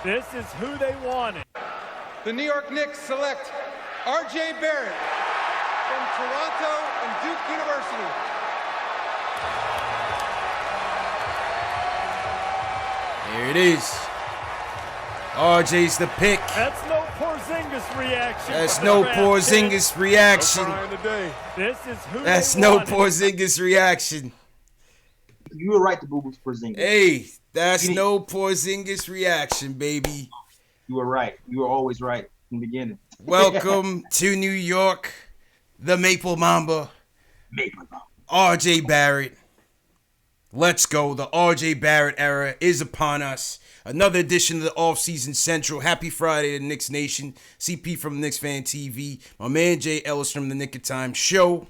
This is who they wanted. The New York Knicks select R.J. Barrett from Toronto and Duke University. There it is. RJ's the pick. That's no Porzingis reaction. That's no Porzingis reaction. This is who That's they no wanted. Porzingis reaction. You were right to boo-boo Porzingis. Hey, that's no Porzingis reaction, baby. You were right. You were always right in the beginning. Welcome to New York, the Maple Mamba. Maple Mamba. RJ Barrett. Let's go. The RJ Barrett era is upon us. Another edition of the Offseason Central. Happy Friday to Knicks Nation. CP from Knicks Fan TV. My man J.Ellis from the Nick of Time Show.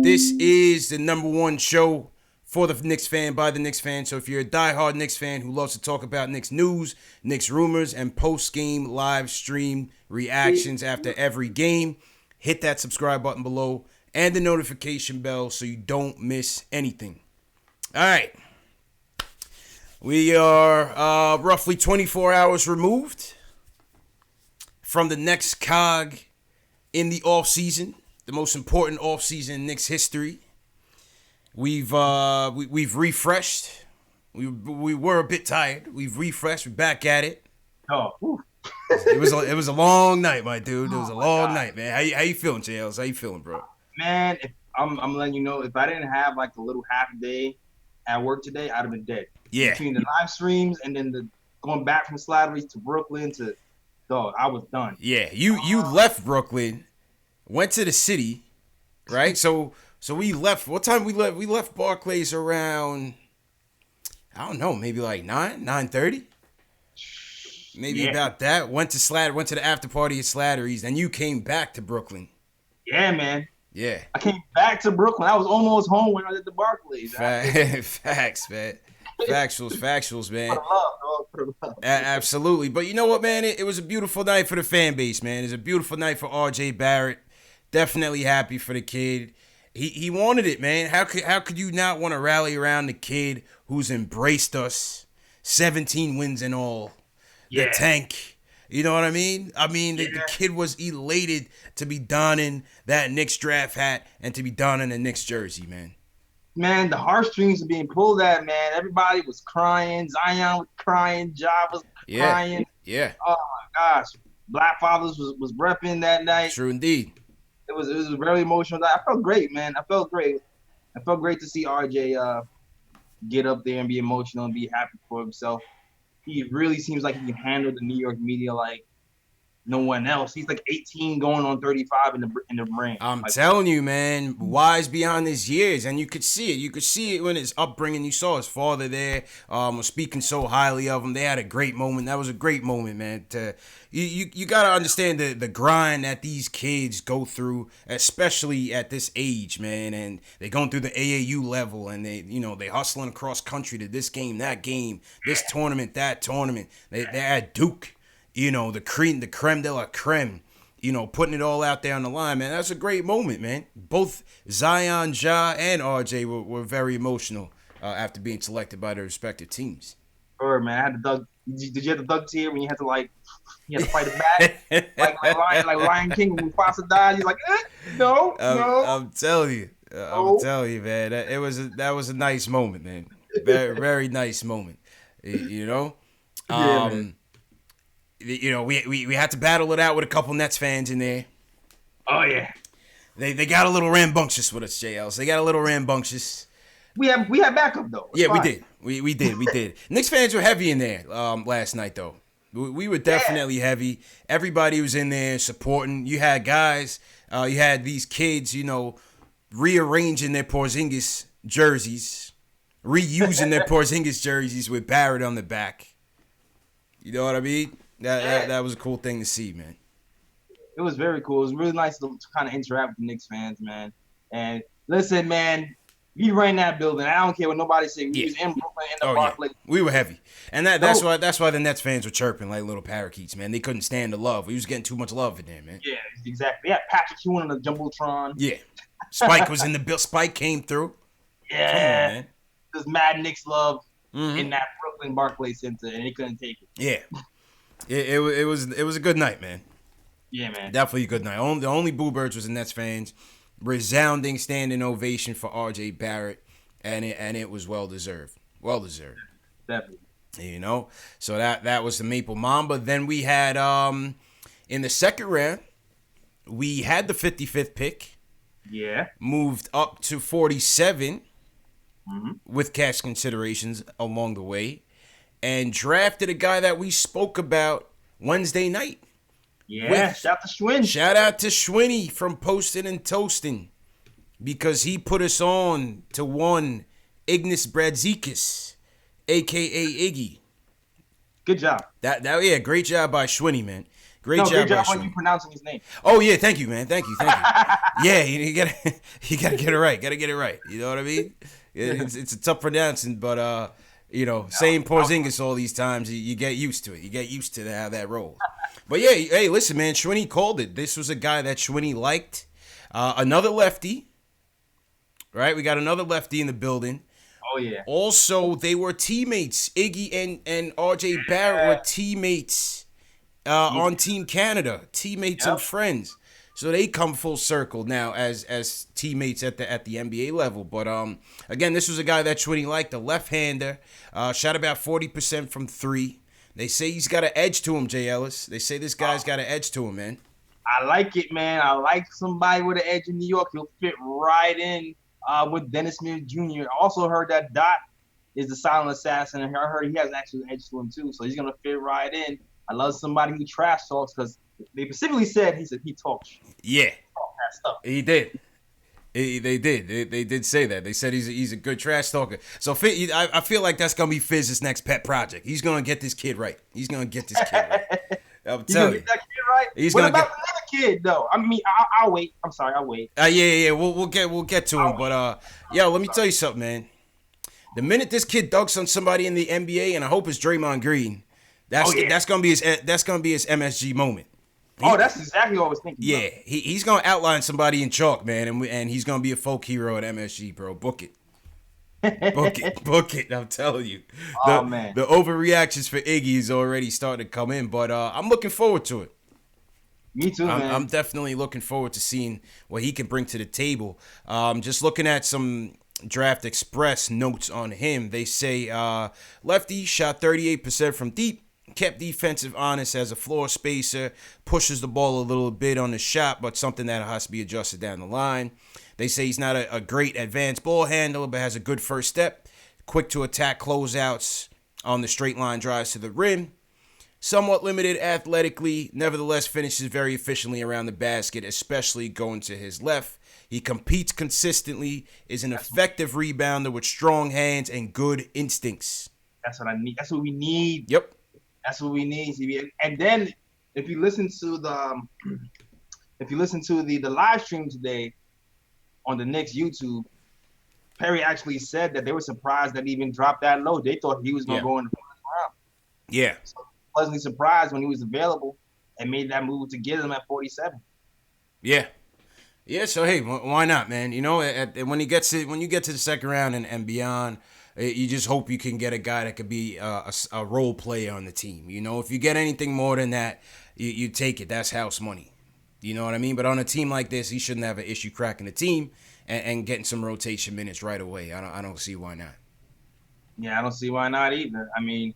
This is the number one show for the Knicks fan, by the Knicks fan. So if you're a diehard Knicks fan who loves to talk about Knicks news, Knicks rumors, and post-game live stream reactions after every game, hit that subscribe button below and the notification bell so you don't miss anything. All right. We are roughly 24 hours removed from the next cog in the offseason, the most important offseason in Knicks history. We've refreshed. We were a bit tired. We've refreshed. We're back at it. Oh, it was a long night, my dude. It was a long night, man. How you feeling, J.Ellis? How you feeling, bro? Man, if I'm letting you know, if I didn't have like a little half day at work today, I'd have been dead. Yeah. Between the live streams and then the going back from Slattery's to Brooklyn to dog, I was done. Yeah, you left Brooklyn, went to the city, right? So we left. What time we left? We left Barclays around, I don't know, maybe like 9:30, maybe about that. Went to the after party at Slattery's, and you came back to Brooklyn. Yeah, man. Yeah, I came back to Brooklyn. I was almost home when I was at the Barclays. Facts, man. Factuals, man. For the love. Absolutely. But you know what, man? It was a beautiful night for the fan base, man. It's a beautiful night for RJ Barrett. Definitely happy for the kid. He wanted it, man. How could you not want to rally around the kid who's embraced us? 17 wins in all. Yeah. The tank. You know what I mean? The kid was elated to be donning that Knicks draft hat and to be donning a Knicks jersey, man. Man, the heartstrings are being pulled at, man. Everybody was crying. Zion was crying. Ja was crying. Yeah. Oh, my gosh. Black Fathers was repping that night. True indeed. It was a very emotional night. I felt great, man. I felt great to see RJ get up there and be emotional and be happy for himself. He really seems like he can handle the New York media like no one else. He's like 18 going on 35 in the brain. I'm telling you, man, wise beyond his years, and you could see it. You could see it when his upbringing. You saw his father there, was speaking so highly of him. They had a great moment. That was a great moment, man. You got to understand the grind that these kids go through, especially at this age, man. And they're going through the AAU level, and they hustling across country to this game, that game, this tournament, that tournament. They're at Duke. The creme de la creme, putting it all out there on the line, man. That's a great moment, man. Both Zion, Ja, and RJ were very emotional after being selected by their respective teams. Sure, man. I had to dug. Did you have to dug tear when you had to fight it back? like Lion King when Mufasa died? You're like, no. I'm telling you. I'm telling you, man. That was a nice moment, man. Very, very nice moment. Yeah, man. We had to battle it out with a couple Nets fans in there. Oh yeah, they got a little rambunctious with us, J.Ellis. They got a little rambunctious. We had backup though. It's fine. We did. Knicks fans were heavy in there last night though. We were definitely heavy. Everybody was in there supporting. You had guys. You had these kids. Rearranging their Porzingis jerseys, reusing their Porzingis jerseys with Barrett on the back. You know what I mean? That was a cool thing to see, man. It was very cool. It was really nice to kind of interact with the Knicks fans, man. And listen, man, we ran that building. I don't care what nobody said. We was in Brooklyn in the Barclays. Yeah. We were heavy, and that's why the Nets fans were chirping like little parakeets, man. They couldn't stand the love. We was getting too much love in there, man. Yeah, exactly. They had Patrick Ewing on the jumbotron. Yeah, Spike was in the bill. Spike came through. Yeah, this mad Knicks love. in that Brooklyn Barclays Center, and they couldn't take it. Yeah. It was a good night, man. Yeah, man. Definitely a good night. The only boo birds was the Nets fans. Resounding standing ovation for R.J. Barrett, and it was well deserved. Well deserved. Definitely. You know, so that was the Maple Mamba. Then we had in the second round, we had the 55th pick. Yeah. Moved up to 47 with cash considerations along the way, and drafted a guy that we spoke about Wednesday night. Yeah, shout out to Schwinn. Shout out to Schwinny from Postin' and Toastin', because he put us on to one Ignas Brazdeikis, a.k.a. Iggy. Good job. Yeah, great job by Schwinny, man. Great job on Schwinny. you pronouncing his name. Oh yeah, thank you, man. Thank you. Yeah, you gotta get it right. Gotta get it right. You know what I mean? It's a tough pronouncing, but saying Porzingis all these times, you get used to it. You get used to how that rolls. But yeah, hey, listen, man, Schwinny called it. This was a guy that Schwinny liked. Another lefty, right? We got another lefty in the building. Oh yeah. Also, they were teammates. Iggy and R.J. Barrett were teammates on Team Canada, teammates and friends. So they come full circle now as teammates at the NBA level. But again, this was a guy that Schwinny liked, a left-hander, shot about 40% from three. They say he's got an edge to him, J.Ellis. They say this guy's got an edge to him, man. I like it, man. I like somebody with an edge in New York. He'll fit right in with Dennis Smith Jr. I also heard that Dot is the silent assassin, and I heard he has actually an edge to him too. So he's gonna fit right in. I love somebody who trash talks, because they specifically said he talks. Yeah, that stuff. He did. They did say that. They said he's a good trash talker. So I feel like that's gonna be Fizz's next pet project. He's gonna get this kid right. He's gonna get this kid right. I'm telling you. Get that kid right. What about the other kid though? I mean, I'll wait. I'm sorry, I'll wait. Yeah. We'll get to him. But let me tell you something, man. The minute this kid dunks on somebody in the NBA, and I hope it's Draymond Green, that's gonna be his MSG moment. That's exactly what I was thinking. Yeah, he's gonna outline somebody in chalk, man, and he's gonna be a folk hero at MSG, bro. Book it. Book it. I'm telling you. Man, the overreactions for Iggy is already starting to come in, but I'm looking forward to it. Me too, man. I'm definitely looking forward to seeing what he can bring to the table. Just looking at some Draft Express notes on him, they say lefty, shot 38% from deep. Kept defensive honest as a floor spacer, pushes the ball a little bit on the shot, but something that has to be adjusted down the line. They say he's not a great advanced ball handler, but has a good first step, quick to attack closeouts on the straight line drives to the rim. Somewhat limited athletically, nevertheless finishes very efficiently around the basket, especially going to his left. He competes consistently, is an effective rebounder with strong hands and good instincts. That's what I need. That's what we need. Yep. That's what we need, CB. And then if you listen to the live stream today on the Knicks YouTube, Perry actually said that they were surprised that he even dropped that low. They thought he was gonna go in the first round. Yeah. So pleasantly surprised when he was available and made that move to get him at 47. Yeah. Yeah, so hey, why not, man? You know, when you get to the second round and beyond, you just hope you can get a guy that could be a role player on the team. You know, if you get anything more than that, you take it. That's house money. You know what I mean? But on a team like this, he shouldn't have an issue cracking the team and getting some rotation minutes right away. I don't see why not. Yeah, I don't see why not either. I mean,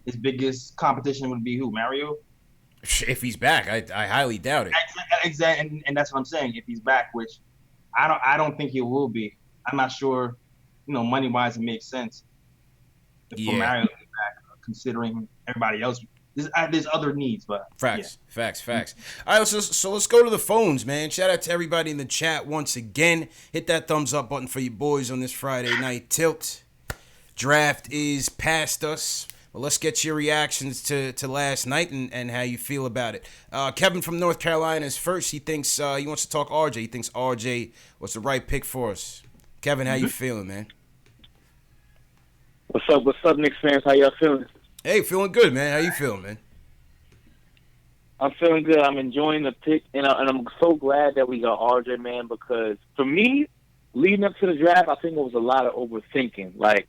his biggest competition would be who? Mario? If he's back, I highly doubt it. Exactly, and that's what I'm saying. If he's back, which I don't think he will be. I'm not sure. You know, money wise, it makes sense. For Mario to be back, considering everybody else. There's other needs, but facts. All right, so let's go to the phones, man. Shout out to everybody in the chat once again. Hit that thumbs up button for you boys on this Friday night tilt. Draft is past us. Well, let's get your reactions to last night and how you feel about it. Kevin from North Carolina is first. He thinks he wants to talk RJ. He thinks RJ was the right pick for us. Kevin, how you feeling, man? What's up, Knicks fans? How y'all feeling? Hey, feeling good, man. How you feeling, man? I'm feeling good. I'm enjoying the pick, and I'm so glad that we got RJ, man, because for me, leading up to the draft, I think it was a lot of overthinking. Like,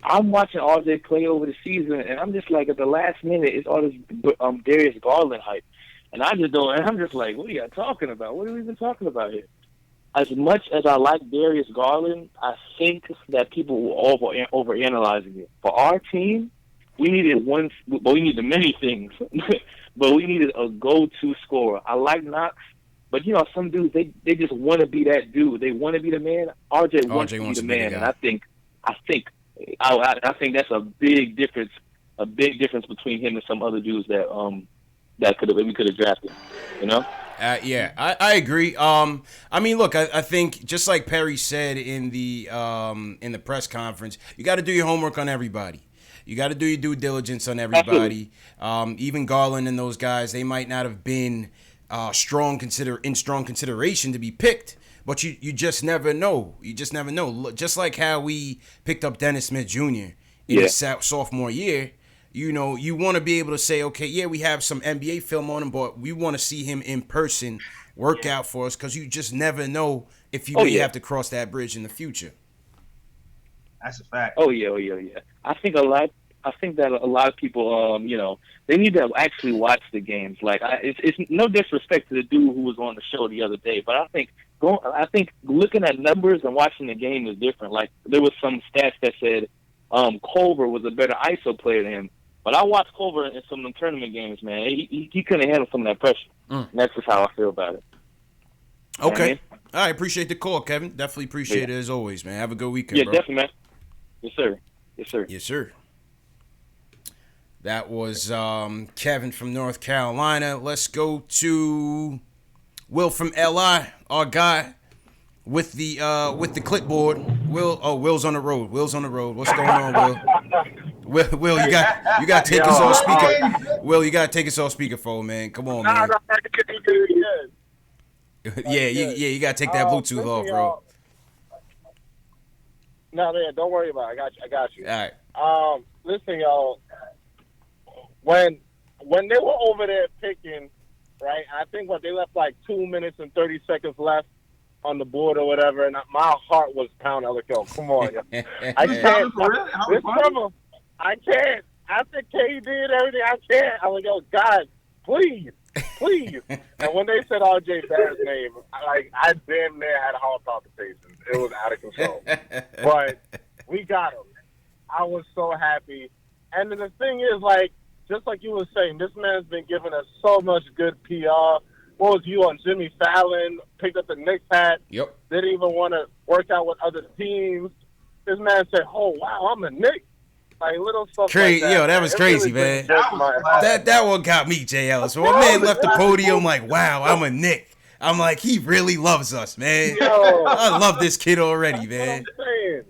I'm watching RJ play over the season, and I'm just like, at the last minute, it's all this Darius Garland hype. And I just don't, and I'm just like, what are you talking about? What are we even talking about here? As much as I like Darius Garland, I think that people were overanalyzing it. For our team, we needed we needed many things, but we needed a go-to scorer. I like Knox, but some dudes they just want to be that dude. They want to be the man. RJ wants to be the man, and I think that's a big difference. A big difference between him and some other dudes that we could have drafted. Yeah, I agree. I mean, look, I think just like Perry said in the press conference, you got to do your homework on everybody. You got to do your due diligence on everybody. Even Garland and those guys, they might not have been strong consideration to be picked, but you just never know. You just never know. Just like how we picked up Dennis Smith Jr. in his sophomore year. You want to be able to say, okay, yeah, we have some NBA film on him, but we want to see him in person work out for us, because you just never know if you may have to cross that bridge in the future. That's a fact. Oh yeah. I think that a lot of people, they need to actually watch the games. Like, it's no disrespect to the dude who was on the show the other day, but I think looking at numbers and watching the game is different. Like, there was some stats that said Culver was a better ISO player than him. But I watched Culver in some of them tournament games, man. He couldn't handle some of that pressure. And that's just how I feel about it. Okay. I appreciate the call, Kevin. Definitely appreciate it as always, man. Have a good weekend, bro. Yeah, definitely, man. Yes, sir. Yes, sir. That was Kevin from North Carolina. Let's go to Will from LI, our guy with the clipboard. Will's on the road. Will's on the road. What's going on, Will? Will, you got to take us off speaker. Will, you got to take us off speakerphone, man. Come on, man. Yeah, you got to take that Bluetooth off, bro. No, don't worry about it. I got you. All right. Listen, y'all. When they were over there picking, right? I think they left like 2 minutes and 30 seconds left on the board or whatever, and my heart was pounding. I was like, yo, come on, yo. I can't. I can't. After K did everything, I can't. I was like, yo, God, please. And when they said RJ Barrett's name, I damn near had heart palpitations. It was out of control. But we got him. I was so happy. And then the thing is, just like you were saying, this man's been giving us so much good PR. What was you on Jimmy Fallon? Picked up the Knicks hat. Yep. Didn't even want to work out with other teams. This man said, "Oh wow, I'm a Knicks." Like little stuff like that. Yo, that was crazy, man. That one got me, J.Ellis. When my man left the podium, like, wow, I'm a Knick. I'm like, he really loves us, man. Yo, I love this kid already, man. That's what I'm saying.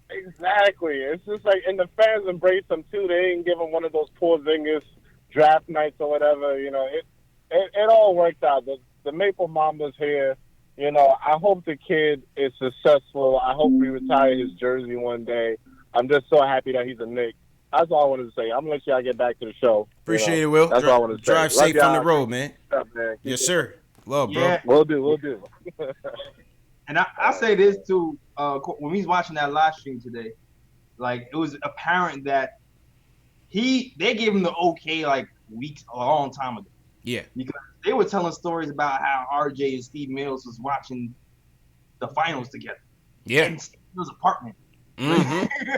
Exactly. It's just like, and the fans embrace him too. They didn't give him one of those Porzingis draft nights or whatever. It all worked out. The Maple Mamba's here. I hope the kid is successful. I hope we retire his jersey one day. I'm just so happy that he's a Knick. That's all I wanted to say. I'm going to let y'all get back to the show. Appreciate it, Will. That's all I wanted to say. Drive safe on the road, man. Up, man. Yes, sir. Love, bro. Yeah. We'll do. And I say this too, when we was watching that live stream today, like, it was apparent that they gave him the okay a long time ago. Yeah. Because they were telling stories about how RJ and Steve Mills was watching the finals together. Yeah. In Steve Mills' apartment. Mm-hmm.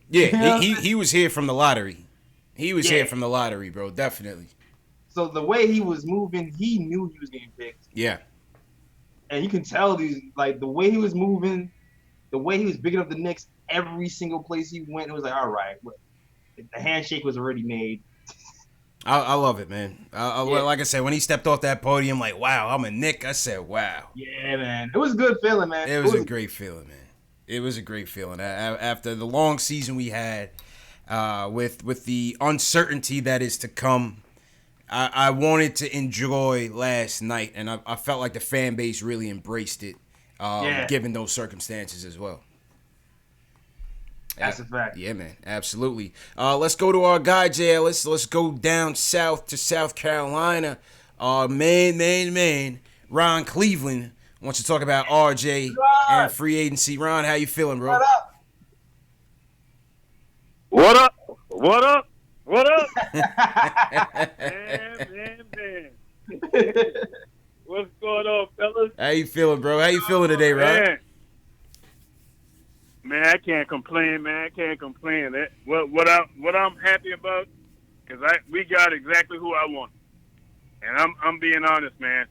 Yeah, he was here from the lottery. He was here from the lottery, bro. Definitely. So the way he was moving, he knew he was getting picked. Yeah. And you can tell the way he was moving, the way he was picking up the Knicks, every single place he went, it was like, all right, the handshake was already made. I love it, man. Like I said, when he stepped off that podium, like, wow, I'm a Knick. I said, wow. Yeah, man. It was a good feeling, man. It was a great feeling, man. It was a great feeling. After the long season we had, with the uncertainty that is to come, I wanted to enjoy last night, and I felt like the fan base really embraced it, given those circumstances as well. That's a fact. Yeah, man. Absolutely. Let's go to our guy, J.Ellis. Let's go down south to South Carolina. Man, Ron Cleveland wants to talk about RJ and free agency. Ron, how you feeling, bro? What up? What up? What up? What up? Man. What's going on, fellas? How you feeling, bro? How you feeling today, Rod? Man, I can't complain, man. I can't complain. What I'm happy about, because we got exactly who I want, and I'm being honest, man.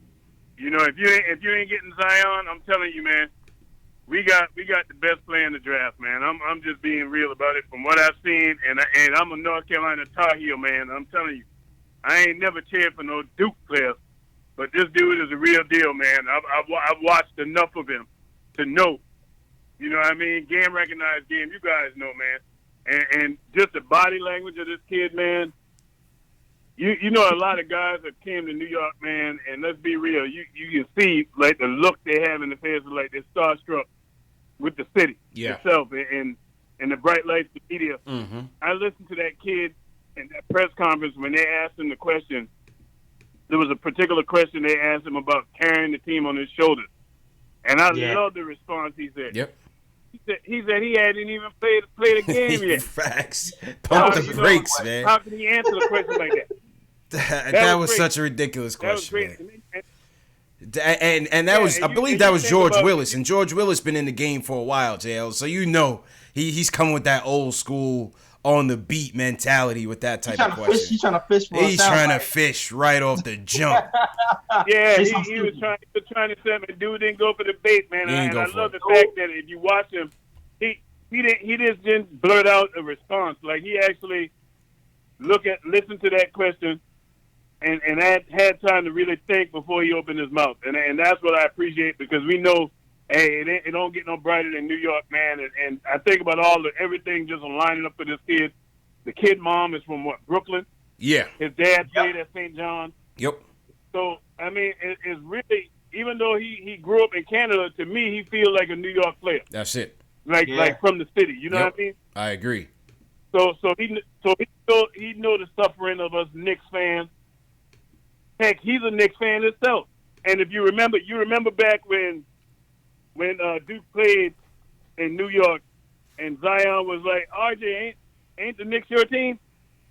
You know, if you ain't getting Zion, I'm telling you, man, we got the best player in the draft, man. I'm just being real about it from what I've seen, and I'm a North Carolina Tar Heel, man. I'm telling you, I ain't never cheered for no Duke players, but this dude is a real deal, man. I've watched enough of him to know. You know what I mean? Game recognized game. You guys know, man. And just the body language of this kid, man. You know, a lot of guys that came to New York, man, and let's be real. You can see, like, the look they have in the face, like they're starstruck with the city itself and the bright lights, the media. Mm-hmm. I listened to that kid in that press conference when they asked him the question. There was a particular question they asked him about carrying the team on his shoulders. And I love the response he said. Yep. He said he hadn't even played the game yet. Facts. Pump the brakes, man. How can he answer the question like that? That was such a ridiculous question, man. And that was, I believe that was George Willis, and George Willis been in the game for a while, J.Ellis. So you know he's coming with that old school on the beat mentality with that type of question. He's trying to fish. He's trying to fish right off the jump. Yeah, he was trying to say, man, dude didn't go for the bait, man. And I love the fact that if you watch him, he just didn't blurt out a response. Like, he actually listened to that question and had time to really think before he opened his mouth. And that's what I appreciate, because we know, hey, it don't get no brighter than New York, man. And I think about everything just lining up for this kid. The kid mom is from Brooklyn. Yeah. His dad played at St. John's. Yep. So, I mean, it's really, even though he grew up in Canada, to me, he feels like a New York player. That's it. Like from the city. You know what I mean? I agree. So he know the suffering of us Knicks fans. Heck, he's a Knicks fan himself. And if you remember back when Duke played in New York, and Zion was like, RJ, ain't the Knicks your team?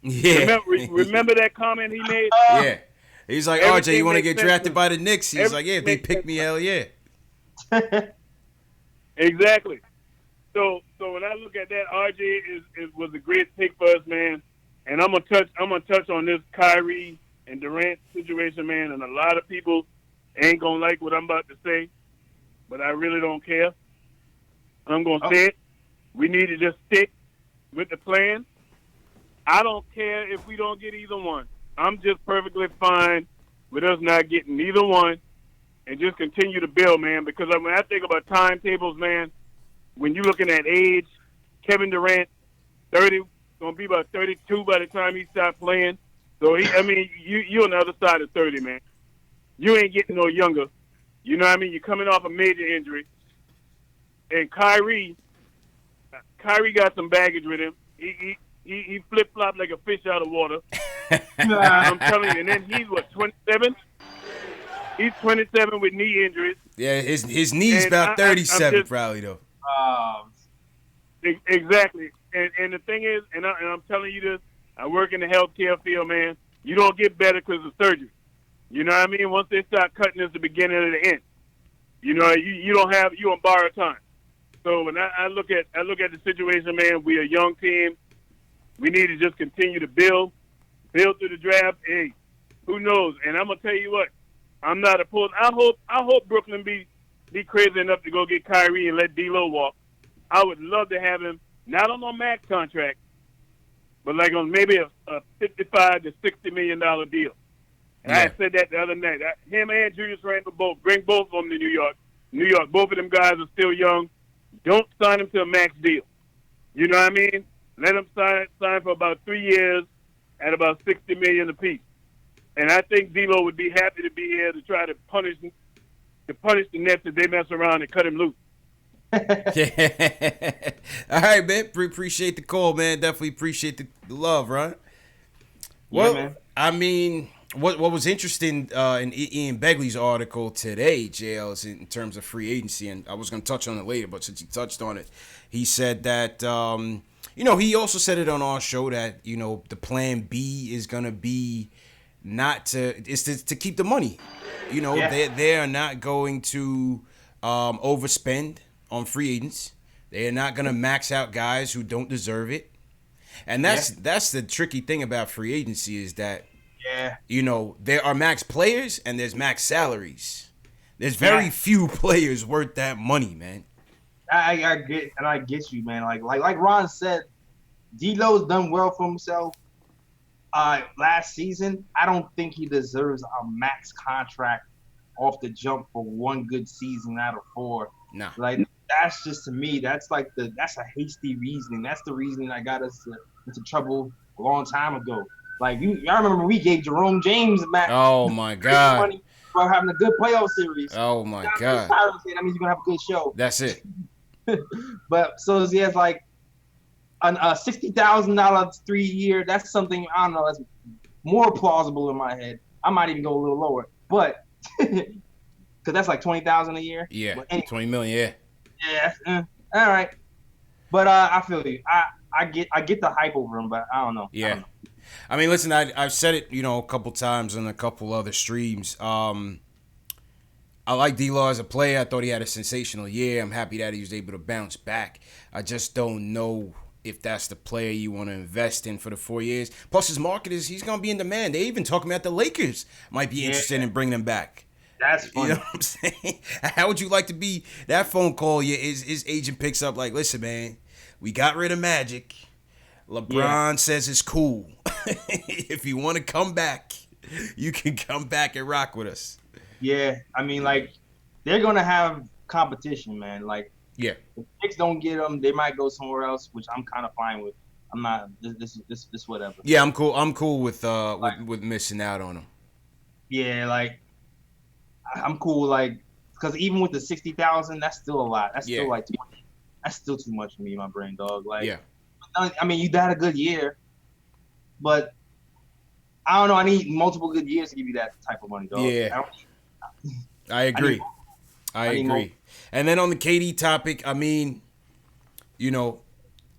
Yeah. Remember that comment he made? Yeah. He's like, RJ, you want to get drafted by the Knicks? He's like, yeah, if they pick me, hell yeah. Exactly. So when I look at that, RJ was a great pick for us, man. And I'm gonna touch on this Kyrie and Durant situation, man. And a lot of people ain't gonna like what I'm about to say, but I really don't care. I'm gonna say it. We need to just stick with the plan. I don't care if we don't get either one. I'm just perfectly fine with us not getting either one, and just continue to build, man. Because when I think about timetables, man, when you're looking at age, Kevin Durant, 30, going to be about 32 by the time he stops playing. So, you're on the other side of 30, man. You ain't getting no younger. You know what I mean? You're coming off a major injury. And Kyrie got some baggage with him. He flip-flopped like a fish out of water. I'm telling you. And then he's, 27? He's 27 with knee injuries. Yeah, his knee's about 37 probably, though. Exactly. And the thing is, and I'm telling you this, I work in the healthcare field, man. You don't get better because of surgery. You know what I mean? Once they start cutting, it's the beginning of the end. You know, you on borrowed time. So when I look at the situation, man, we're a young team. We need to just continue to build through the draft. Hey, who knows? And I'm gonna tell you what, I'm not opposed. I hope Brooklyn be crazy enough to go get Kyrie and let D'Lo walk. I would love to have him not on a max contract, but like on maybe a $55 to $60 million deal. And I said that the other night. Him and Julius Randle both. Bring both of them to New York. New York, both of them guys are still young. Don't sign them to a max deal. You know what I mean? Let them sign for about 3 years at about $60 million apiece. And I think D'Lo would be happy to be here to try to punish the Nets if they mess around and cut him loose. Yeah. All right, man. Appreciate the call, man. Definitely appreciate the love, right? Well, yeah, man. I mean, what was interesting in Ian Begley's article today, J.Ellis, in terms of free agency, and I was going to touch on it later, but since he touched on it, he said that you know, he also said it on our show that, you know, the plan B is gonna be to keep the money. You know, they are not going to overspend on free agents. They are not gonna max out guys who don't deserve it. And that's the tricky thing about free agency is that, you know, there are max players and there's max salaries. There's very few players worth that money, man. I get you, man. Like Ron said, D'Lo's done well for himself last season. I don't think he deserves a max contract off the jump for one good season out of 4. Nah. Like, that's just, to me, that's a hasty reasoning. That's the reasoning that got us into trouble a long time ago. Like, I remember we gave Jerome James max. Oh my God. Money for having a good playoff series. Oh my God. That means you're gonna have a good show. That's it. But so he has like a $60,000 3-year. That's something, I don't know, that's more plausible in my head. I might even go a little lower, but because that's like $20,000 a year. Yeah, anyway, 20 million. Yeah. All right, but I feel you. I get the hype over him, but I don't know. Yeah. I mean, listen, I've said it, you know, a couple times on a couple other streams. I like D-Law as a player. I thought he had a sensational year. I'm happy that he was able to bounce back. I just don't know if that's the player you want to invest in for the 4 years. Plus, his market he's going to be in demand. They even talking about the Lakers might be interested in bringing him back. That's funny. You know what I'm saying? How would you like to be that phone call? His agent picks up like, listen, man, we got rid of Magic. LeBron says it's cool. If you want to come back, you can come back and rock with us. Yeah, I mean, like, they're gonna have competition, man. Like, if Knicks don't get them, they might go somewhere else, which I'm kind of fine with. I'm not this whatever. Yeah, I'm cool. I'm cool with missing out on them. Yeah, like, I'm cool, like, because even with the 60,000, that's still a lot. That's still like 20. That's still too much for me, my brain, dog. Like, I mean, you had a good year, but I don't know. I need multiple good years to give you that type of money, dog. Yeah, I agree. I agree. And then on the KD topic, I mean, you know,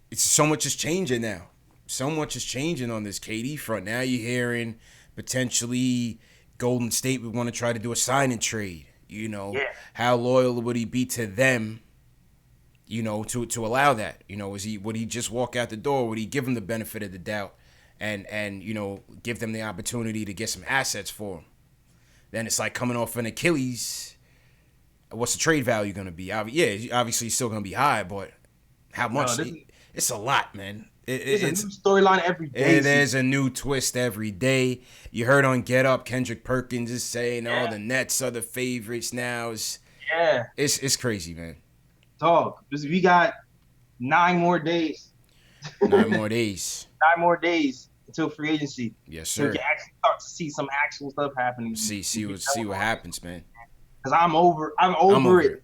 it's so much is changing now. So much is changing on this KD front. Now you're hearing potentially Golden State would want to try to do a sign and trade. You know, how loyal would he be to them? You know, to allow that. You know, would he just walk out the door? Would he give them the benefit of the doubt and you know, give them the opportunity to get some assets for him? Then it's like coming off an Achilles. What's the trade value going to be? Yeah, obviously it's still going to be high, but how much? It's a lot, man. It's a new storyline every day. There's a new twist every day. You heard on Get Up, Kendrick Perkins is saying, the Nets are the favorites now. It's crazy, man. Dog, we got 9 more days. 9 more days. 9 more days until free agency. Yes, sir. So you can actually start to see some actual stuff happening. See what happens, man. Because I'm over it. I'm over it.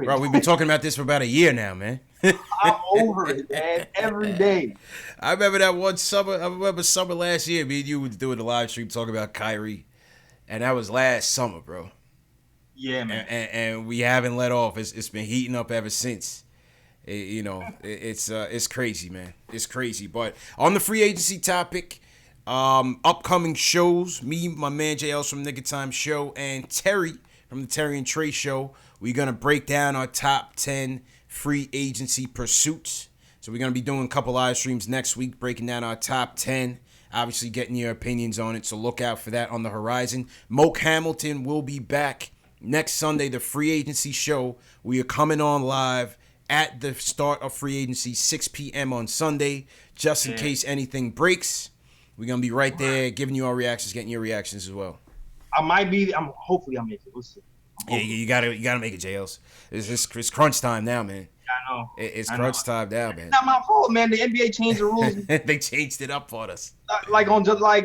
Bro, we've been talking about this for about a year now, man. I'm over it, man. Every day. I remember that one summer. Summer last year, me and you were doing the live stream talking about Kyrie. And that was last summer, bro. Yeah, man. And we haven't let off. It's been heating up ever since. It's crazy, man. It's crazy. But on the free agency topic, upcoming shows, me, my man J.Ellis from Nigga Time Show, and Terry from the Terry and Trey Show, we're going to break down our top 10 free agency pursuits. So we're going to be doing a couple live streams next week, breaking down our top 10, obviously getting your opinions on it. So look out for that on the horizon. Moke Hamilton will be back next Sunday, the free agency show. We are coming on live at the start of free agency, 6 p.m. on Sunday, just in case anything breaks. We're going to be right there giving you our reactions, getting your reactions as well. Hopefully I'll make it. We'll see. Yeah, you gotta make it, J.Ellis. It's crunch time now, man. I know. It's crunch time now, man. It's not my fault, man. The NBA changed the rules. They changed it up on us. I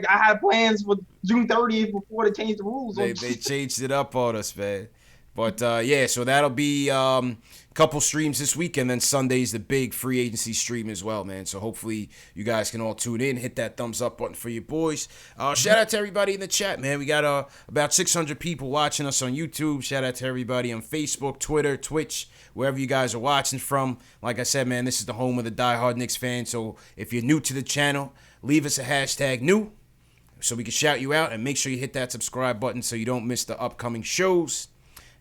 had plans for June 30th before they changed the rules. They changed it up on us, man. But yeah, so that'll be a couple streams this week, and then Sunday's the big free agency stream as well, man. So hopefully you guys can all tune in, hit that thumbs up button for your boys. Shout out to everybody in the chat, man. We got about 600 people watching us on YouTube. Shout out to everybody on Facebook, Twitter, Twitch, wherever you guys are watching from. Like I said, man, this is the home of the diehard Knicks fans. So if you're new to the channel, leave us a hashtag new so we can shout you out, and make sure you hit that subscribe button so you don't miss the upcoming shows.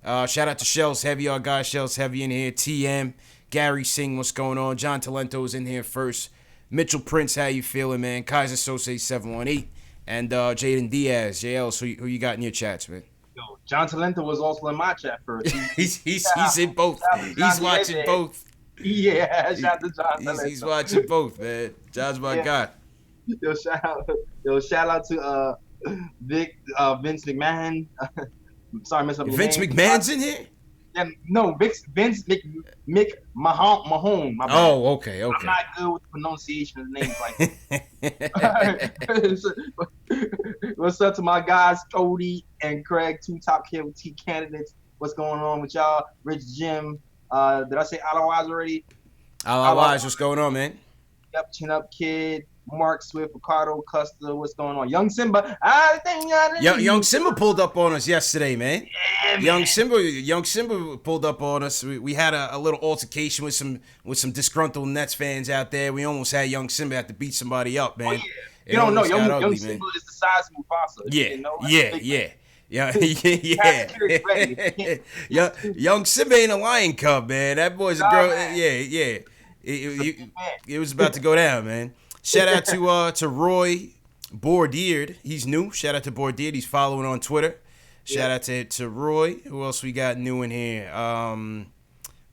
Shout out to Shells Heavy, our guy Shells Heavy in here. TM, Gary Singh, what's going on? John Talento's in here first. Mitchell Prince, how you feeling, man? Kaiser Sose 718, and Jaden Diaz, J.Ellis, who you got in your chats, man? Yo, John Talento was also in my chat first. He's in both. He's watching both. Yeah, shout out to John Talento. He's watching both, man. John's my guy. Yo, shout out to Vince McMahon. Sorry, I messed up your Vince name. McMahon's in here? Yeah, no, Vince Mahone. My bad. Oh, okay. I'm not good with the pronunciation of names like that. What's up to my guys, Cody and Craig, two top KOT candidates? What's going on with y'all? Rich Jim. Did I say otherwise already? Otherwise, what's going on, man? Yep, Chin Up Kid. Mark Swift, Ricardo Custer, what's going on? Young Simba. Young Simba pulled up on us yesterday, man. Yeah, Young Simba pulled up on us. We had a little altercation with some disgruntled Nets fans out there. We almost had Young Simba have to beat somebody up, man. Oh, yeah. You don't know, Young Simba is the size of Mufasa. Yeah, you know? Yeah. Young Simba ain't a lion cub, man. That boy's a girl. Man. Yeah. It was about to go down, man. Shout out to Roy Bourdier. He's new. Shout out to Bourdier. He's following on Twitter. Shout out to Roy. Who else we got new in here?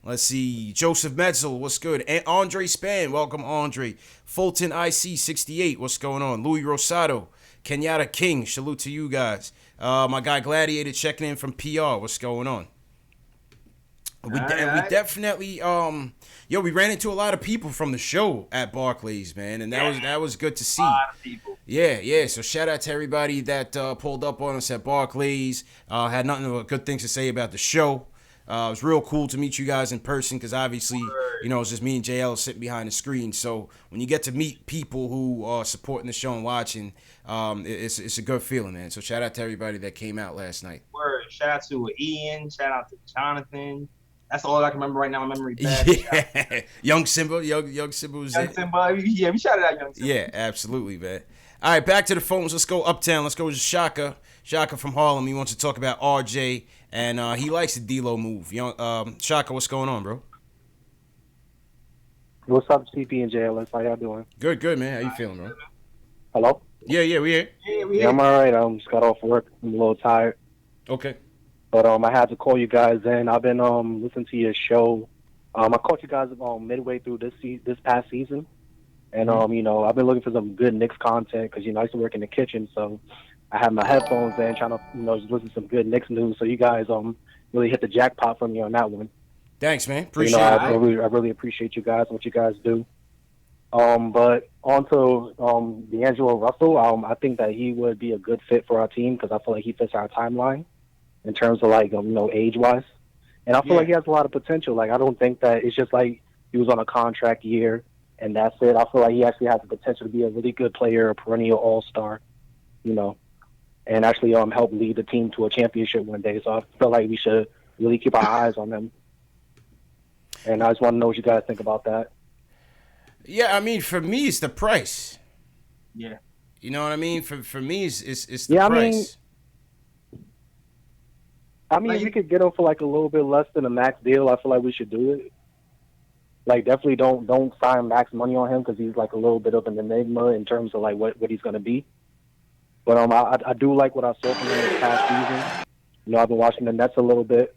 Let's see. Joseph Metzel. What's good? And Andre Span. Welcome, Andre. Fulton IC 68. What's going on? Louis Rosado. Kenyatta King. Salute to you guys. My guy Gladiator checking in from PR. What's going on? We definitely we ran into a lot of people from the show at Barclays, man, and that was good to see. A lot of people. Yeah. So shout out to everybody that pulled up on us at Barclays. Had nothing but good things to say about the show. It was real cool to meet you guys in person because obviously, it's just me and J.Ellis sitting behind the screen. So when you get to meet people who are supporting the show and watching, it's a good feeling, man. So shout out to everybody that came out last night. Word. Shout out to Ian. Shout out to Jonathan. That's all I can remember right now. My memory bad. Yeah. Young Simba was Young Simba. Yeah, we shouted out Young Simba. Yeah, absolutely, man. All right, back to the phones. Let's go uptown. Let's go to Shaka. Shaka from Harlem. He wants to talk about RJ, and he likes the D-Lo move. Shaka, what's going on, bro? What's up, CP and J.Ellis? How y'all doing? Good, man. How you feeling, bro? Hello? Yeah, we here. Yeah, I'm all right. Just got off work. I'm a little tired. Okay. But I had to call you guys in. I've been listening to your show. I caught you guys midway through this past season. And, I've been looking for some good Knicks content because, I used to work in the kitchen. So I had my headphones in trying to, just listen to some good Knicks news. So you guys really hit the jackpot for me on that one. Thanks, man. Appreciate it. I really appreciate you guys and what you guys do. But on to D'Angelo Russell, I think that he would be a good fit for our team because I feel like he fits our timeline in terms of, age-wise. And I feel like he has a lot of potential. I don't think that it's just like he was on a contract year and that's it. I feel like he actually has the potential to be a really good player, a perennial all-star, and actually help lead the team to a championship one day. So I feel like we should really keep our eyes on them. And I just want to know what you guys think about that. Yeah, I mean, for me, it's the price. Yeah. You know what I mean? For me, it's the price. I mean, if we could get him for a little bit less than a max deal, I feel like we should do it. Definitely don't sign max money on him because he's a little bit of an enigma in terms of what he's going to be. But I do like what I saw from him this past season. I've been watching the Nets a little bit,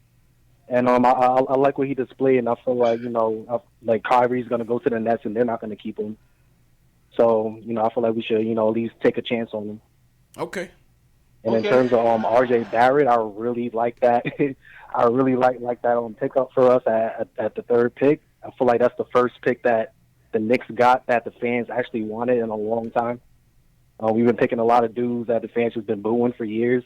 and I like what he displayed. And I feel like Kyrie's going to go to the Nets and they're not going to keep him. So I feel like we should at least take a chance on him. Okay. And in terms of RJ Barrett, I really like that. I really like that pickup for us at the third pick. I feel like that's the first pick that the Knicks got that the fans actually wanted in a long time. We've been picking a lot of dudes that the fans have been booing for years.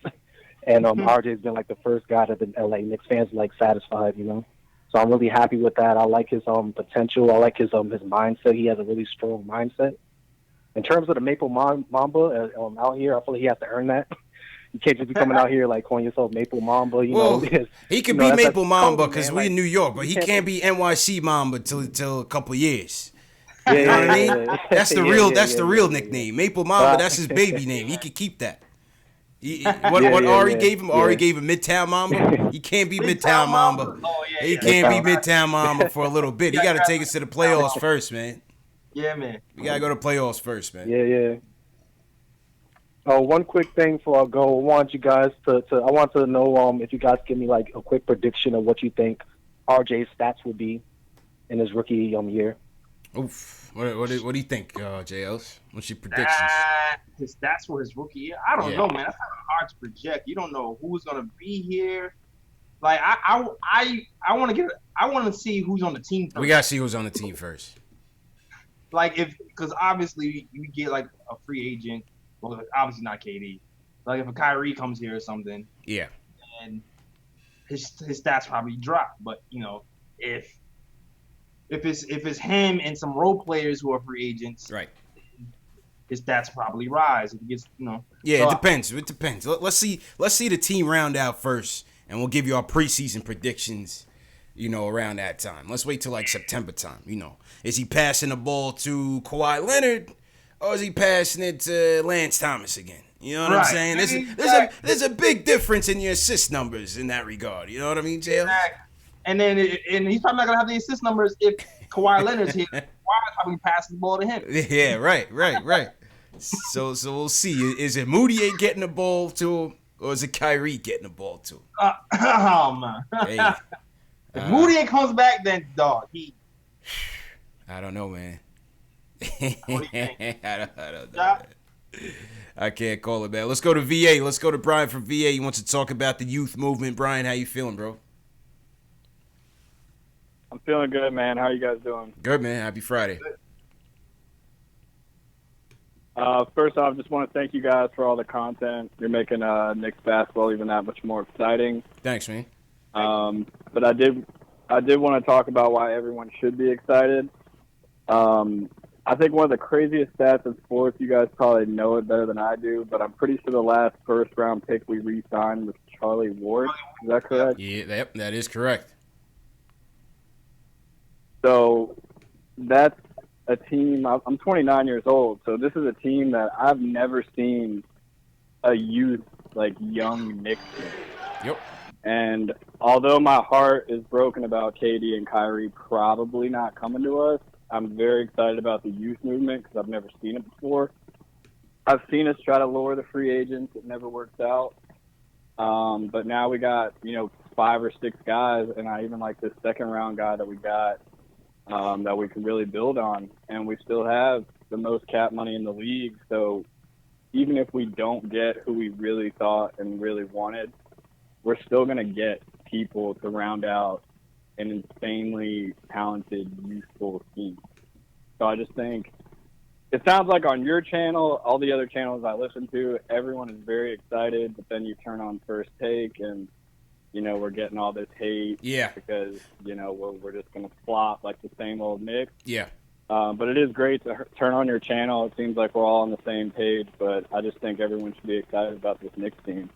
And RJ's been like the first guy that the LA Knicks fans like satisfied, you know. So I'm really happy with that. I like his potential. I like his mindset. He has a really strong mindset. In terms of the Maple Mamba out here, I feel like he has to earn that. You can't just be coming out here like calling yourself Maple Mamba. You know, he could be Maple Mamba because we're in New York, but he can't be NYC Mamba till a couple years. Yeah, you know what I mean? Yeah. That's the real. That's the real nickname. Maple Mamba. That's his baby name. He could keep that. What Ari gave him? Ari gave him Midtown Mamba. He can't be Midtown Mamba. Oh, yeah, he can't be Midtown Mamba for a little bit. He got to take us to the playoffs first, man. Yeah, man. We got to go to playoffs first, man. Yeah. Oh, one quick thing before I go. I want you guys I want to know if you guys give me like a quick prediction of what you think RJ's stats will be in his rookie year. Oof. What do you think, J.Ellis? What's your predictions? His stats for his rookie year? I don't know, man. That's kind of hard to project. You don't know who's gonna be here. Like I want to see who's on the team first. We gotta see who's on the team first. Like because obviously you get like a free agent. Well, obviously not KD. Like if a Kyrie comes here or something. Yeah. And his stats probably drop. But you know if it's him and some role players who are free agents, right? His stats probably rise if he gets, you know. Yeah, so, it depends. It depends. Let's see the team round out first, and we'll give you our preseason predictions. You know, around that time. Let's wait till like September time. You know, is he passing the ball to Kawhi Leonard, or is he passing it to Lance Thomas again? You know what I'm saying? There's a big difference in your assist numbers in that regard. You know what I mean, J.Ellis? Exactly. And then he's probably not gonna have the assist numbers if Kawhi Leonard's here. Kawhi's probably passing the ball to him. Yeah, right. So we'll see. Is it Moutier getting the ball to him, or is it Kyrie getting the ball to him? Oh man. Hey, if Moutier comes back, then dog, I don't know, man. What do you think? I don't know. I can't call it, man. Let's go to VA. Let's go to Brian from VA. He wants to talk about the youth movement. Brian, how you feeling, bro? I'm feeling good, man. How you guys doing? Good, man. Happy Friday. First off, just want to thank you guys for all the content. You're making Knicks basketball even that much more exciting. Thanks, man. But I did want to talk about why everyone should be excited. I think one of the craziest stats in sports, you guys probably know it better than I do, but I'm pretty sure the last first-round pick we re-signed was Charlie Ward. Is that correct? Yeah, that is correct. So that's a team. I'm 29 years old, so this is a team that I've never seen a youth, like young Knicks team. Yep. And although my heart is broken about KD and Kyrie probably not coming to us, I'm very excited about the youth movement because I've never seen it before. I've seen us try to lure the free agents. It never works out. But now we got, 5 or 6 guys, and I even like this second-round guy that we got that we can really build on. And we still have the most cap money in the league. So even if we don't get who we really thought and really wanted, we're still going to get people to round out an insanely talented, youthful team. So I just think it sounds like on your channel, all the other channels I listen to, everyone is very excited, but then you turn on First Take and, we're getting all this hate because, we're just going to flop like the same old Knicks. Yeah. But it is great to turn on your channel. It seems like we're all on the same page, but I just think everyone should be excited about this Knicks team.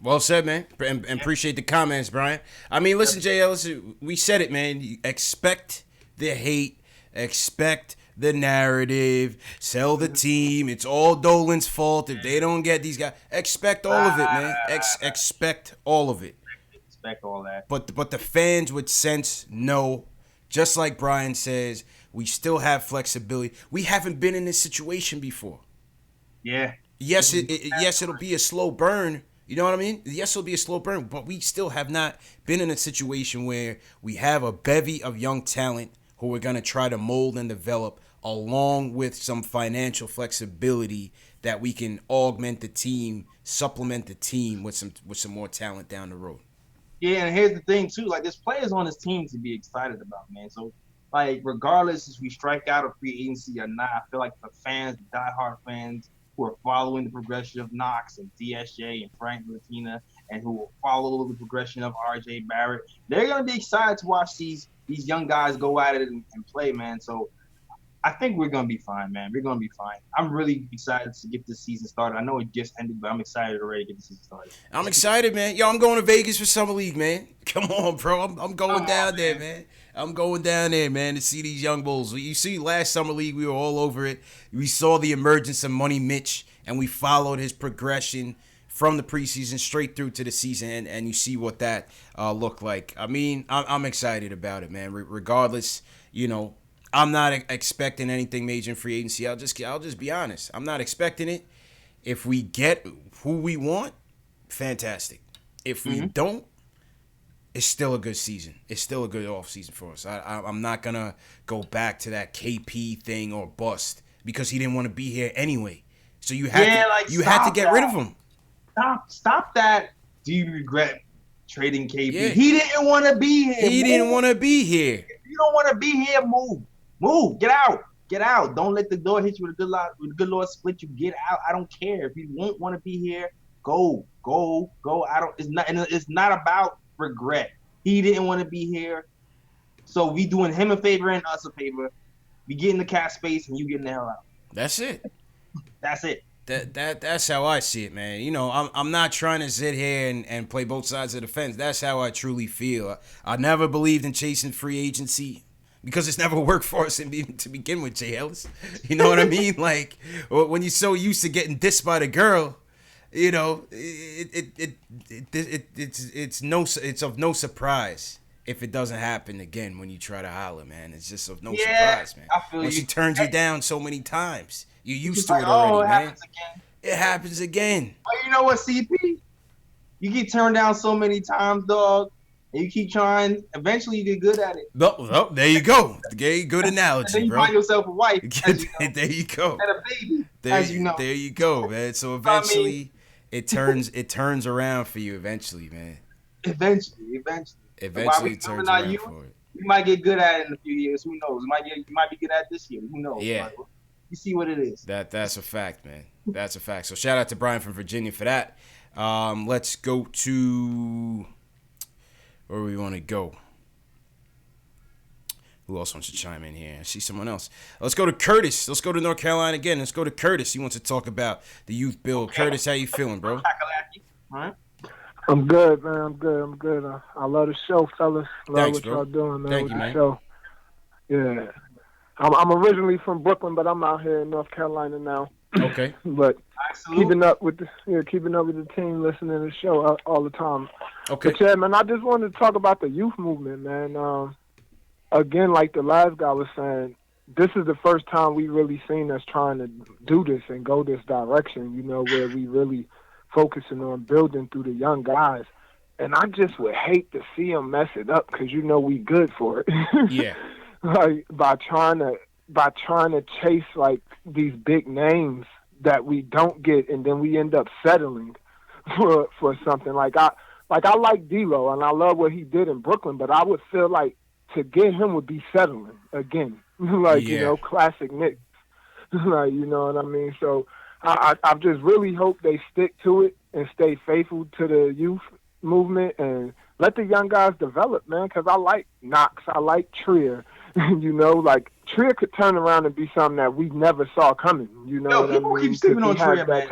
Well said, man. And appreciate the comments, Brian. I mean, listen, J.Ellis, we said it, man. You expect the hate, expect the narrative, sell the team. It's all Dolan's fault if they don't get these guys. Expect all of it, man. Expect all of it. Expect all that. But the fans with sense know, just like Brian says, we still have flexibility. We haven't been in this situation before. Yeah. Yes, it'll be a slow burn. You know what I mean? Yes, it'll be a slow burn, but we still have not been in a situation where we have a bevy of young talent who we're going to try to mold and develop along with some financial flexibility that we can augment the team, supplement the team with some more talent down the road. Yeah, and here's the thing, too. Like, there's players on this team to be excited about, man. So, like, regardless if we strike out of free agency or not, I feel like the fans, the diehard fans, who are following the progression of Knox and DSJ and Frank Ntilikina and who will follow the progression of RJ Barrett. They're gonna be excited to watch these young guys go at it and play, man. So I think we're gonna be fine, man. We're gonna be fine. I'm really excited to get this season started. I know it just ended, but I'm excited already to get the season started. I'm excited, man. Yo, I'm going to Vegas for Summer League, man. Come on, bro. I'm going down there, man. I'm going down there, man, to see these young bulls. You see, last Summer League, we were all over it. We saw the emergence of Money Mitch, and we followed his progression from the preseason straight through to the season, and you see what that looked like. I mean, I'm excited about it, man. Regardless, you know, I'm not expecting anything major in free agency. I'll just be honest. I'm not expecting it. If we get who we want, fantastic. If we don't, it's still a good season. It's still a good offseason for us. I'm not going to go back to that KP thing or bust because he didn't want to be here anyway. So you had to get rid of him. Stop that. Do you regret trading KP? Yeah. He didn't want to be here. He didn't want to be here. If you don't want to be here, move. Move. Get out. Don't let the door hit you with a good Lord split you. Get out. I don't care. If you won't want to be here, go. It's not about regret. He didn't want to be here. So we doing him a favor and us a favor. We get in the cap space and you getting the hell out. That's it. That's it. That's how I see it, man. You know, I'm not trying to sit here and play both sides of the fence. That's how I truly feel. I never believed in chasing free agency because it's never worked for us to begin with, J.Ellis. You know what I mean? Like, when you're so used to getting dissed by the girl, you know, it's of no surprise if it doesn't happen again when you try to holler, man. It's just of no surprise, man. When she turns you down so many times, you're used to it already, man. It happens again. Oh, you know what, CP? You get turned down so many times, dog, and you keep trying. Eventually, you get good at it. Oh, there you go. Good analogy, then you bro. Find yourself a wife. There you go. And a baby, as you know. There you go, man. So eventually, it turns around for you. Eventually, man. Eventually, it turns around for it. You might get good at it in a few years. Who knows? You might be good at it this year. Who knows? Yeah. But you see what it is. That's a fact, man. That's a fact. So shout out to Brian from Virginia for that. Let's go to where we want to go. Who else wants to chime in here? I see someone else. Let's go to Curtis. Let's go to North Carolina again. Let's go to Curtis. He wants to talk about the youth bill. Okay. Curtis, how you feeling, bro? All right. I'm good, man. I'm good. I love the show, fellas. Thanks, what bro. y'all doing, man. Thank you, man. Show. Yeah. I'm originally from Brooklyn, but I'm out here in North Carolina now. Okay. But keeping up with the team, listening to the show all the time. Okay. But yeah, man, I just wanted to talk about the youth movement, man. Again, like the last guy was saying, this is the first time we really seen us trying to do this and go this direction, you know, where we really focusing on building through the young guys. And I just would hate to see them mess it up because, you know, we good for it. Yeah. Like by trying to chase like these big names that we don't get, and then we end up settling for something. Like I like D-Lo and I love what he did in Brooklyn, but I would feel like to get him would be settling again. Like, you know, classic Knicks. Like, you know what I mean? So I just really hope they stick to it and stay faithful to the youth movement and let the young guys develop, man, because I like Knox. I like Trier. You know, like Trier could turn around and be something that we never saw coming. You know what I mean? Keep sleeping on Trier, man.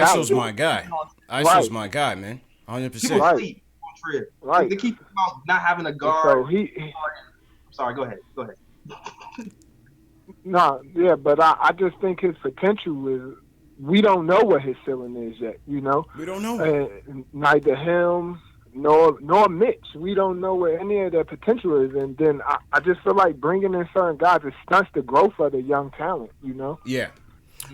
ISO's my guy. ISO's my guy, man. 100%. People sleep on Trier. Right. They keep about not having a guard. So Sorry, go ahead. No, yeah, but I just think his potential is, we don't know what his ceiling is yet, you know? We don't know. Neither him nor Mitch. We don't know what any of their potential is. And then I just feel like bringing in certain guys, it stunts the growth of the young talent, you know? Yeah.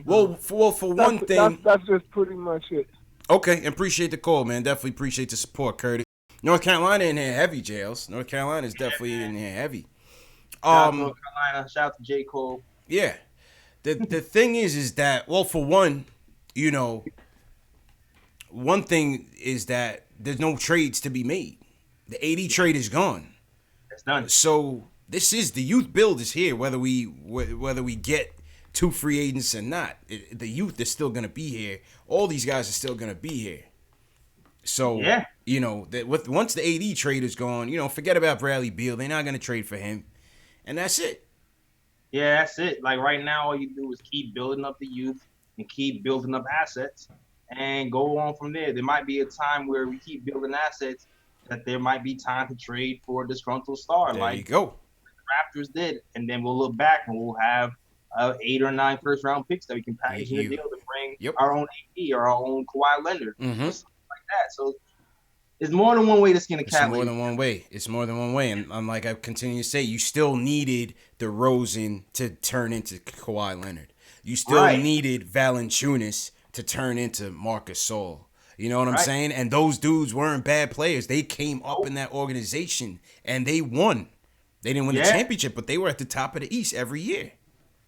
Well, for one thing. That's just pretty much it. Okay, appreciate the call, man. Definitely appreciate the support, Curtis. North Carolina in here heavy, J.Ellis. North Carolina is definitely in here heavy. Shout out to North Carolina. Shout out to J. Cole. Yeah. The thing is that, well, for one, you know, one thing is that there's no trades to be made. The AD trade is gone. It's done. So this is the youth build is here, whether we get 2 free agents or not. The youth is still gonna be here. All these guys are still gonna be here. So, Yeah. you know, that once the AD trade is gone, you know, forget about Bradley Beal. They're not going to trade for him. And that's it. Yeah, that's it. Like right now, all you do is keep building up the youth and keep building up assets and go on from there. There might be a time where we keep building assets that there might be time to trade for a disgruntled star, There like you go. the Raptors did. And then we'll look back and we'll have 8 or 9 first-round picks that we can package in a deal to bring our own AD or our own Kawhi Leonard or something like that. So it's more than one way to skin a cat. It's more than one way. It's more than one way. And like I continue to say, you still needed DeRozan to turn into Kawhi Leonard. You still needed Valanciunas to turn into Marc Gasol. You know what I'm saying? And those dudes weren't bad players. They came up in that organization and they won. They didn't win the championship, but they were at the top of the East every year.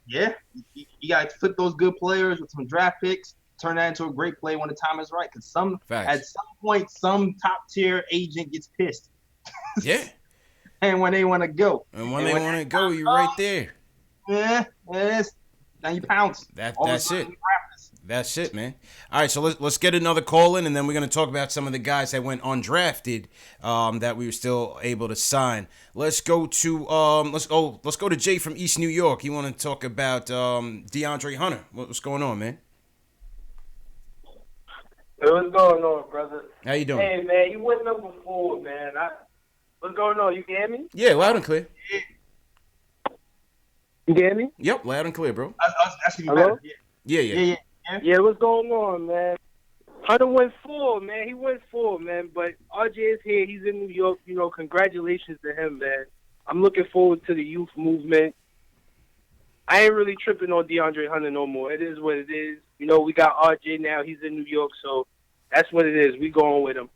Yeah. You got to flip those good players with some draft picks. Turn that into a great play when the time is right. Because at some point, some top tier agent gets pissed. Yeah. And when they want to go. And when they want to go, you're right there. Yeah. Now you pounce. That's it. That's it, man. All right, so let's get another call in, and then we're gonna talk about some of the guys that went undrafted that we were still able to sign. Let's go to Jay from East New York. You want to talk about DeAndre Hunter? What's going on, man? Hey, what's going on, brother? How you doing? Hey, man, you went number 4, man. What's going on? You can hear me? Yeah, loud and clear. You can hear me? Yep, loud and clear, bro. Hello? Yeah. Yeah, what's going on, man? Hunter went 4, man. He went 4, man. But RJ is here. He's in New York. You know, congratulations to him, man. I'm looking forward to the youth movement. I ain't really tripping on DeAndre Hunter no more. It is what it is. You know, we got RJ now. He's in New York, so that's what it is. We going with him.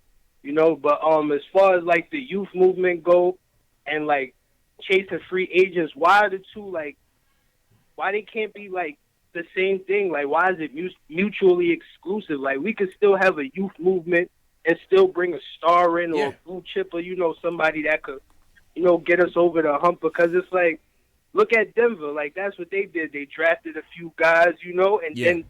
You know, but as far as, like, the youth movement go and, like, chasing free agents, why are the two, like, why they can't be, like, the same thing? Like, why is it mutually exclusive? Like, we could still have a youth movement and still bring a star in or a blue chipper, you know, somebody that could, you know, get us over the hump. Because it's like, look at Denver. Like, that's what they did. They drafted a few guys, you know, and then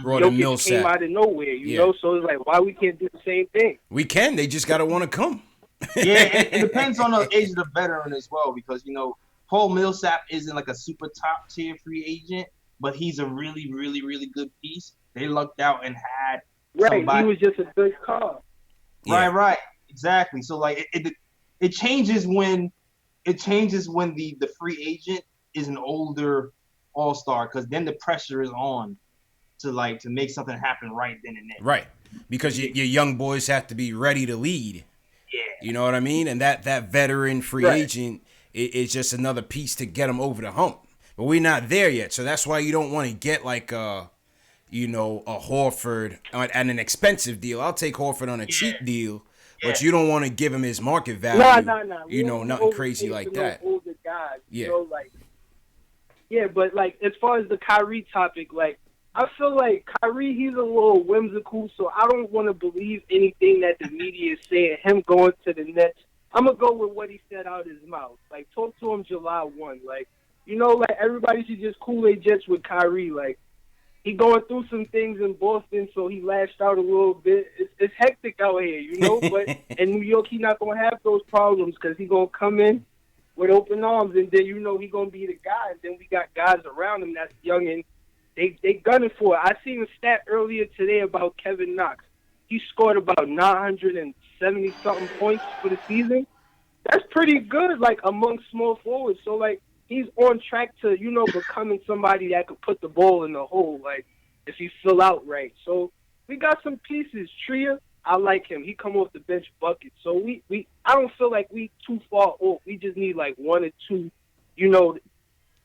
Jokic came out of nowhere, you know. So it's like, why we can't do the same thing? We can. They just got to want to come. It depends on the age of the veteran as well, because, you know, Paul Millsap isn't like a super top tier free agent, but he's a really, really, really good piece. They lucked out and had somebody. He was just a good call. Right, exactly. So like it changes when the free agent is an older all-star, because then the pressure is on to make something happen right then and there. Right, because your young boys have to be ready to lead. Yeah, you know what I mean. And that veteran free agent is just another piece to get them over the hump. But we're not there yet, so that's why you don't want to get like a Horford at an expensive deal. I'll take Horford on a cheap deal, but you don't want to give him his market value. No. You know, nothing crazy like that. Older guys, you know, like, but like as far as the Kyrie topic, like I feel like Kyrie, he's a little whimsical, so I don't want to believe anything that the media is saying. Him going to the Nets, I'm gonna go with what he said out his mouth. Like, talk to him July 1, like. You know, like, everybody should just cool their jets with Kyrie. Like, he going through some things in Boston, so he lashed out a little bit. It's hectic out here, you know? But in New York, he not going to have those problems because he going to come in with open arms, and then, you know, he going to be the guy. And then we got guys around him that's young, and they gunning for it. I seen a stat earlier today about Kevin Knox. He scored about 970-something points for the season. That's pretty good, like, among small forwards. So, like, he's on track to, you know, becoming somebody that could put the ball in the hole, like, if he fill out right. So we got some pieces. Tria, I like him. He come off the bench bucket. So I don't feel like we too far off. We just need, like, 1 or 2, you know,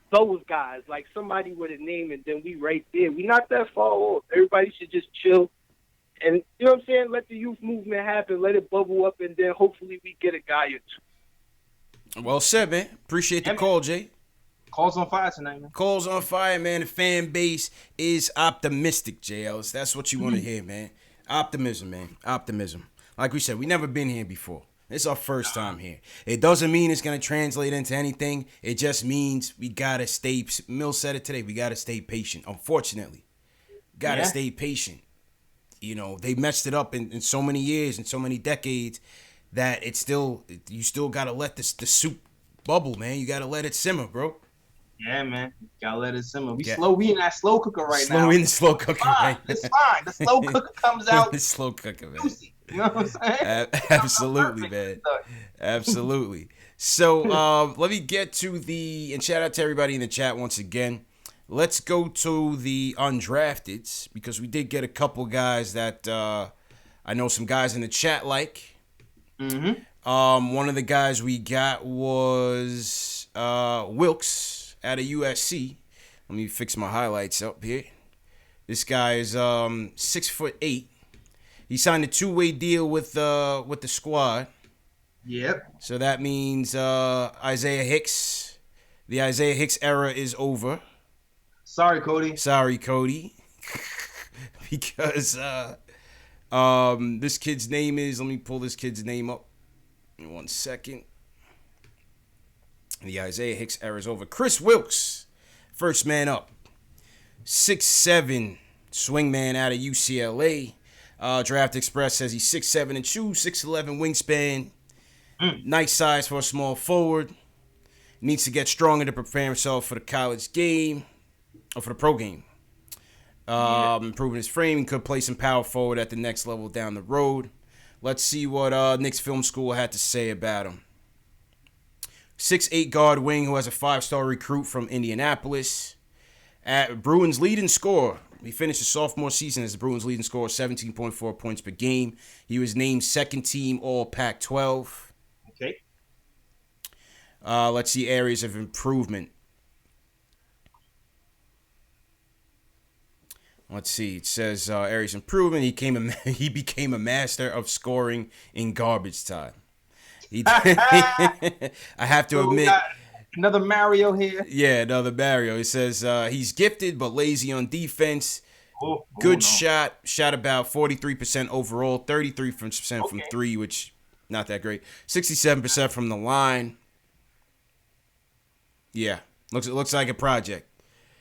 those guys, like somebody with a name, and then we right there. We not that far off. Everybody should just chill. And, you know what I'm saying, let the youth movement happen, let it bubble up, and then hopefully we get a guy or 2. Well said, man. Appreciate the call, Jay. Calls on fire tonight, man. Calls on fire, man. The fan base is optimistic, J.Ellis. That's what you want to hear, man. Optimism, man. Optimism. Like we said, we never been here before. It's our first time here. It doesn't mean it's going to translate into anything. It just means we got to stay, Mill said it today, we got to stay patient. Unfortunately, got to stay patient. they messed it up in so many years and so many decades that you still got to let the soup bubble, man. You got to let it simmer, bro. Yeah, man. Gotta let it simmer. We Yeah. We in that slow cooker right now. Slow in the slow cooker, right? It's fine. The slow cooker comes out. The slow cooker, man. Juicy. You know what I'm saying? Absolutely, man. Absolutely. So let me get to and shout out to everybody in the chat once again. Let's go to the undrafteds because we did get a couple guys that I know some guys in the chat like. Mm-hmm. One of the guys we got was Wilkes out of USC. Let me fix my highlights up here. This guy is 6'8". He signed a 2-way deal with the squad. Yep. So that means Isaiah Hicks. The Isaiah Hicks era is over. Sorry, Cody. Because this kid's name is, let me pull this kid's name up in 1 second. The Isaiah Hicks era is over. Chris Wilkes, first man up. 6'7", swingman out of UCLA. Draft Express says he's 6'7" and 6'11" wingspan. Nice size for a small forward. Needs to get stronger to prepare himself for the college game. Or for the pro game. Improving his frame. He could play some power forward at the next level down the road. Let's see what Knicks Film School had to say about him. 6'8" guard wing who has a 5-star recruit from Indianapolis. At Bruins leading scorer. He finished his sophomore season as the Bruins leading scorer, 17.4 points per game. He was named second team All Pac-12. Okay. Let's see areas of improvement. Let's see. It says areas of improvement. He became a master of scoring in garbage time. I have to admit. Another Mario here. Yeah, another Mario. It says he's gifted but lazy on defense. Good shot. Shot about 43% overall. 33% from three, which not that great. 67% from the line. Yeah, looks like a project.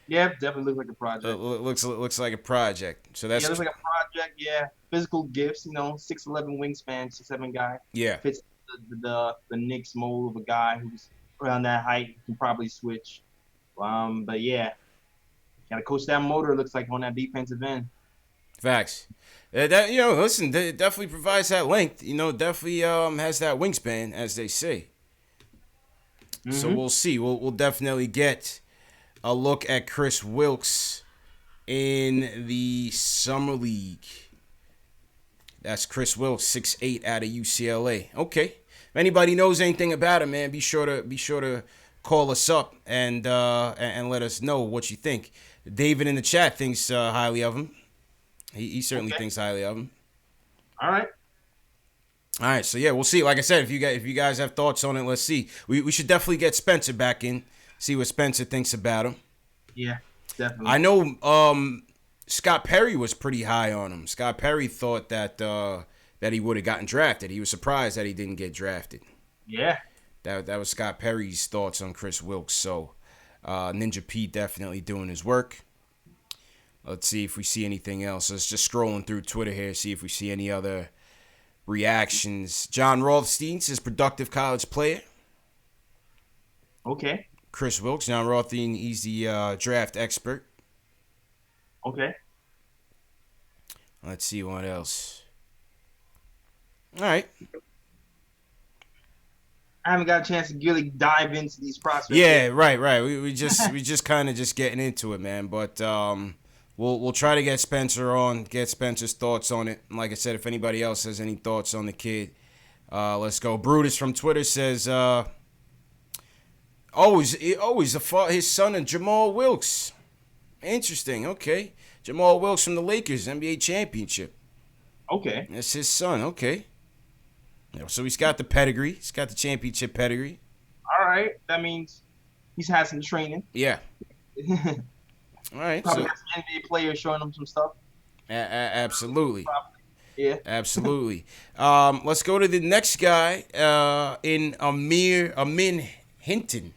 Yeah, definitely looks like a project. Looks like a project. So that's looks like a project. Yeah, physical gifts. 6'11" wingspan, 6'7" guy. Yeah, fits the Knicks mold of a guy who's around that height, can probably switch. But yeah, gotta coach that motor. Looks like on that defensive end. Facts. Listen, it definitely provides that length. Definitely has that wingspan, as they say. Mm-hmm. So we'll see. We'll definitely get a look at Chris Wilkes in the summer league. That's Chris Wilkes, 6'8" out of UCLA. Okay. If anybody knows anything about him, man, be sure to call us up and let us know what you think. David in the chat thinks highly of him. He certainly thinks highly of him. All right. So yeah, we'll see. Like I said, if you guys have thoughts on it, let's see. We should definitely get Spencer back in, see what Spencer thinks about him. Yeah, definitely. I know Scott Perry was pretty high on him. Scott Perry thought that he would have gotten drafted. He was surprised that he didn't get drafted. Yeah. That was Scott Perry's thoughts on Chris Wilkes. So Ninja Pete definitely doing his work. Let's see if we see anything else. Let's just scrolling through Twitter here, see if we see any other reactions. John Rothstein says productive college player. Okay. Chris Wilkes. John Rothstein, he's the draft expert. Okay. Let's see what else. All right. I haven't got a chance to really dive into these prospects. Yeah, right. We just kind of just getting into it, man. But we'll try to get Spencer on, get Spencer's thoughts on it. And like I said, if anybody else has any thoughts on the kid, let's go. Brutus from Twitter says, his son and Jamal Wilkes. Interesting. Okay, Jamal Wilkes from the Lakers, NBA championship. Okay, that's his son. Okay. So he's got the pedigree. He's got the championship pedigree. All right. That means he's had some training. Yeah. All right. Probably got some NBA players showing him some stuff. Absolutely. Probably. Yeah. Absolutely. Let's go to the next guy in Amin Hinton.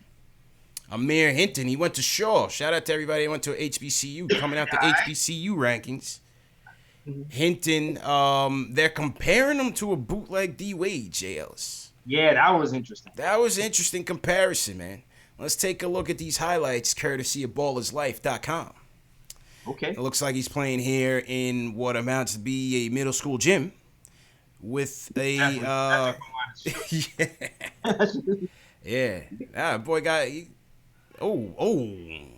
Amir Hinton. He went to Shaw. Shout out to everybody who went to HBCU. Coming out the HBCU rankings. Hinton, they're comparing him to a bootleg D Wade, J.Ellis. Yeah, that was interesting. That was an interesting comparison, man. Let's take a look at these highlights, courtesy of ballerslife.com. Okay. It looks like he's playing here in what amounts to be a middle school gym with a yeah. Boy got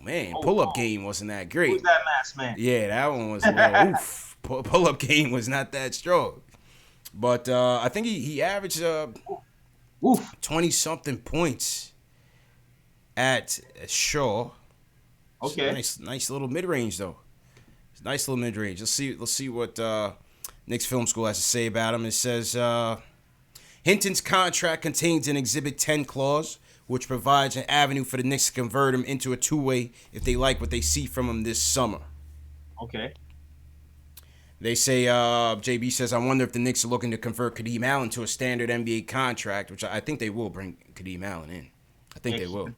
man, pull-up game wasn't that great. Who's that mask man? Yeah, that one was oof. Pull-up game was not that strong. But I think he averaged 20-something points at Shaw. Okay. Nice little mid-range though. Nice little mid-range. Let's see what Knicks Film School has to say about him. It says Hinton's contract contains an Exhibit 10 clause, which provides an avenue for the Knicks to convert him into a two-way if they like what they see from him this summer. Okay. They say, JB says, I wonder if the Knicks are looking to convert Kadeem Allen to a standard NBA contract, which I think they will bring Kadeem Allen in. I think they will.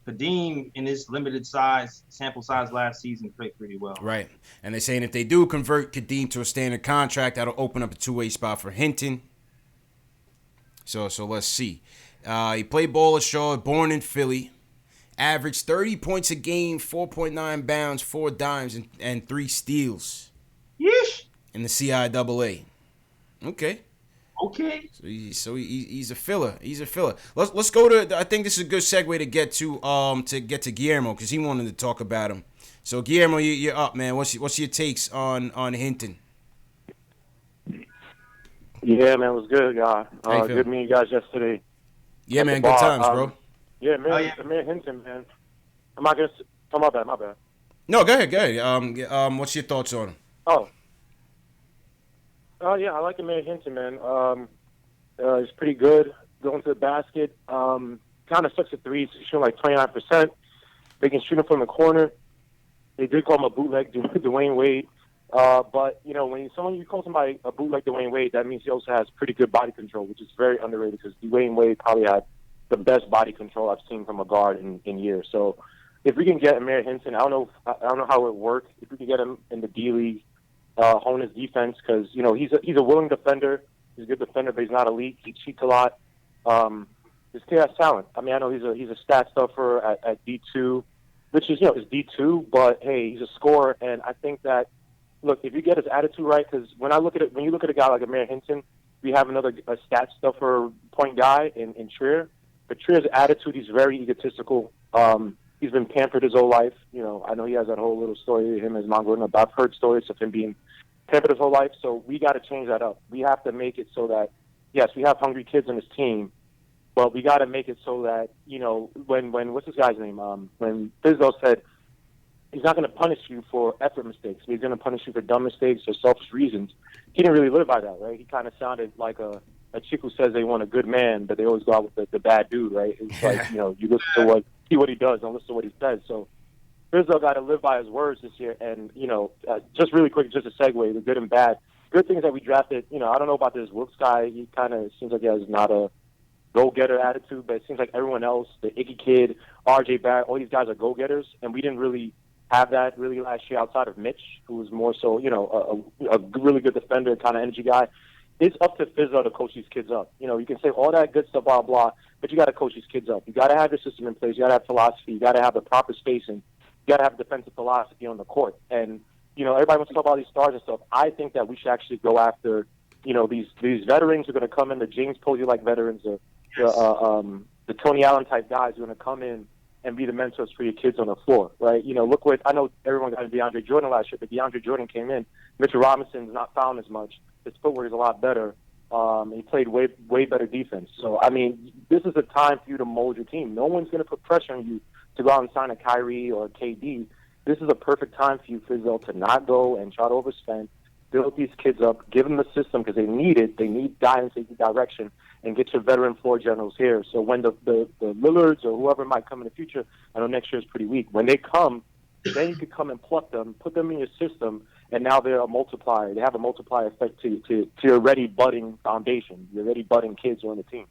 Kadeem, in his limited sample size last season, played pretty well. Right. And they're saying if they do convert Kadeem to a standard contract, that'll open up a two-way spot for Hinton. So let's see. He played ball at Shaw, born in Philly. Averaged 30 points a game, 4.9 bounds, 4 dimes, and 3 steals. Yeesh. In the CIAA. Okay. Okay. So he's a filler. He's a filler. Let's go to. I think this is a good segue to get to Guillermo because he wanted to talk about him. So Guillermo, you're up, man. What's your takes on Hinton? Yeah, man, it was good, God. Good meeting you guys yesterday. Yeah, man, good times, bro. Yeah, man, man, Hinton, man. I'm not gonna. Oh, my bad. No, go ahead. What's your thoughts on him? Yeah, I like Amir Hinton, man. He's pretty good going to the basket. Kind of sucks at threes. He's shooting like 29%. They can shoot him from the corner. They did call him a bootleg Dwayne Wade. But, you know, when you call somebody a bootleg Dwayne Wade, that means he also has pretty good body control, which is very underrated because Dwayne Wade probably had the best body control I've seen from a guard in years. So if we can get Amir Hinton, I don't know how it would work. If we can get him in the D League, hone his defense because, you know, he's a willing defender. He's a good defender, but he's not elite. He cheats a lot. This kid has talent. I mean, I know he's a stat stuffer at D2, which is, you know, is D2, but hey, he's a scorer. And I think that, look, if you get his attitude right, because when you look at a guy like Amir Hinton, we have a stat stuffer point guy in Trier. But Trier's attitude, he's very egotistical. He's been pampered his whole life. You know, I know he has that whole little story of him and his mom growing up. I've heard stories of him being pampered his whole life. So we got to change that up. We have to make it so that, yes, we have hungry kids on this team, but we got to make it so that, you know, when what's this guy's name? When Fizzo said he's not going to punish you for effort mistakes. He's going to punish you for dumb mistakes or selfish reasons. He didn't really live by that, right? He kind of sounded like a chick who says they want a good man, but they always go out with the bad dude, right? It's like, you know, you listen to what he does, don't listen to what he says. So Fizzo got to live by his words this year. And, you know, just really quick, just a segue, the good and bad. Good things that we drafted, you know, I don't know about this Wilkes guy. He kind of seems like he has not a go-getter attitude, but it seems like everyone else, the Iggy kid, RJ Barrett, all these guys are go-getters. And we didn't really have that really last year outside of Mitch, who was more so, you know, a really good defender, kind of energy guy. It's up to Fizzo to coach these kids up. You know, you can say all that good stuff, blah, blah, but you got to coach these kids up. You got to have your system in place. You got to have philosophy. You got to have the proper spacing. You got to have defensive philosophy on the court. And, you know, everybody wants to talk about these stars and stuff. I think that we should actually go after, you know, these veterans who are going to come in, the James Posey-like veterans, the Tony Allen-type guys who are going to come in and be the mentors for your kids on the floor, right? You know, look what, I know everyone got DeAndre Jordan last year, but DeAndre Jordan came in. Mitchell Robinson's not fouling as much. His footwork is a lot better. He played way better defense. So, I mean, this is a time for you to mold your team. No one's going to put pressure on you to go out and sign a Kyrie or a KD. This is a perfect time for you, Fizzo, to not go and try to overspend, build these kids up, give them the system because they need it. They need guidance, they need direction, and get your veteran floor generals here. So when the Lillards or whoever might come in the future, I know next year is pretty weak. When they come, then you could come and pluck them, put them in your system, and now they're a multiplier. They have a multiplier effect to your already budding foundation, your already budding kids on the team.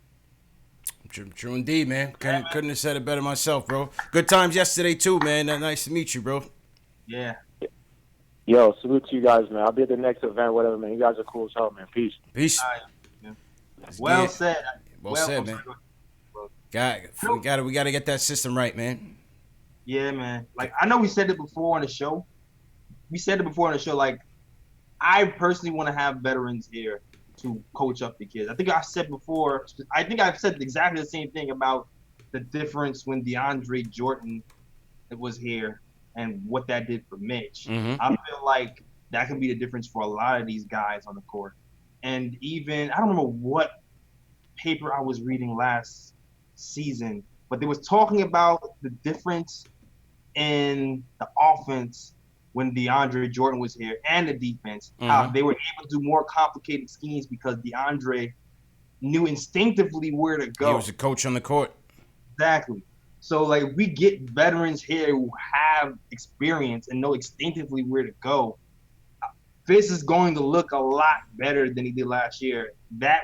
True indeed, man. Couldn't have said it better myself, bro. Good times yesterday, too, man. Nice to meet you, bro. Yeah. Yo, salute to you guys, man. I'll be at the next event, whatever, man. You guys are cool as hell, man. Peace. Peace. Well said. Well said, man. We got to get that system right, man. Yeah, man. Like, I know we said it before on the show. Like, I personally want to have veterans here to coach up the kids. I think I've said exactly the same thing about the difference when DeAndre Jordan was here and what that did for Mitch. Mm-hmm. I feel like that could be the difference for a lot of these guys on the court. And even, I don't remember what paper I was reading last season, but they was talking about the difference in the offense when DeAndre Jordan was here and the defense, how they were able to do more complicated schemes because DeAndre knew instinctively where to go. He was a coach on the court. Exactly. So, like, we get veterans here who have experience and know instinctively where to go. Fitz is going to look a lot better than he did last year. That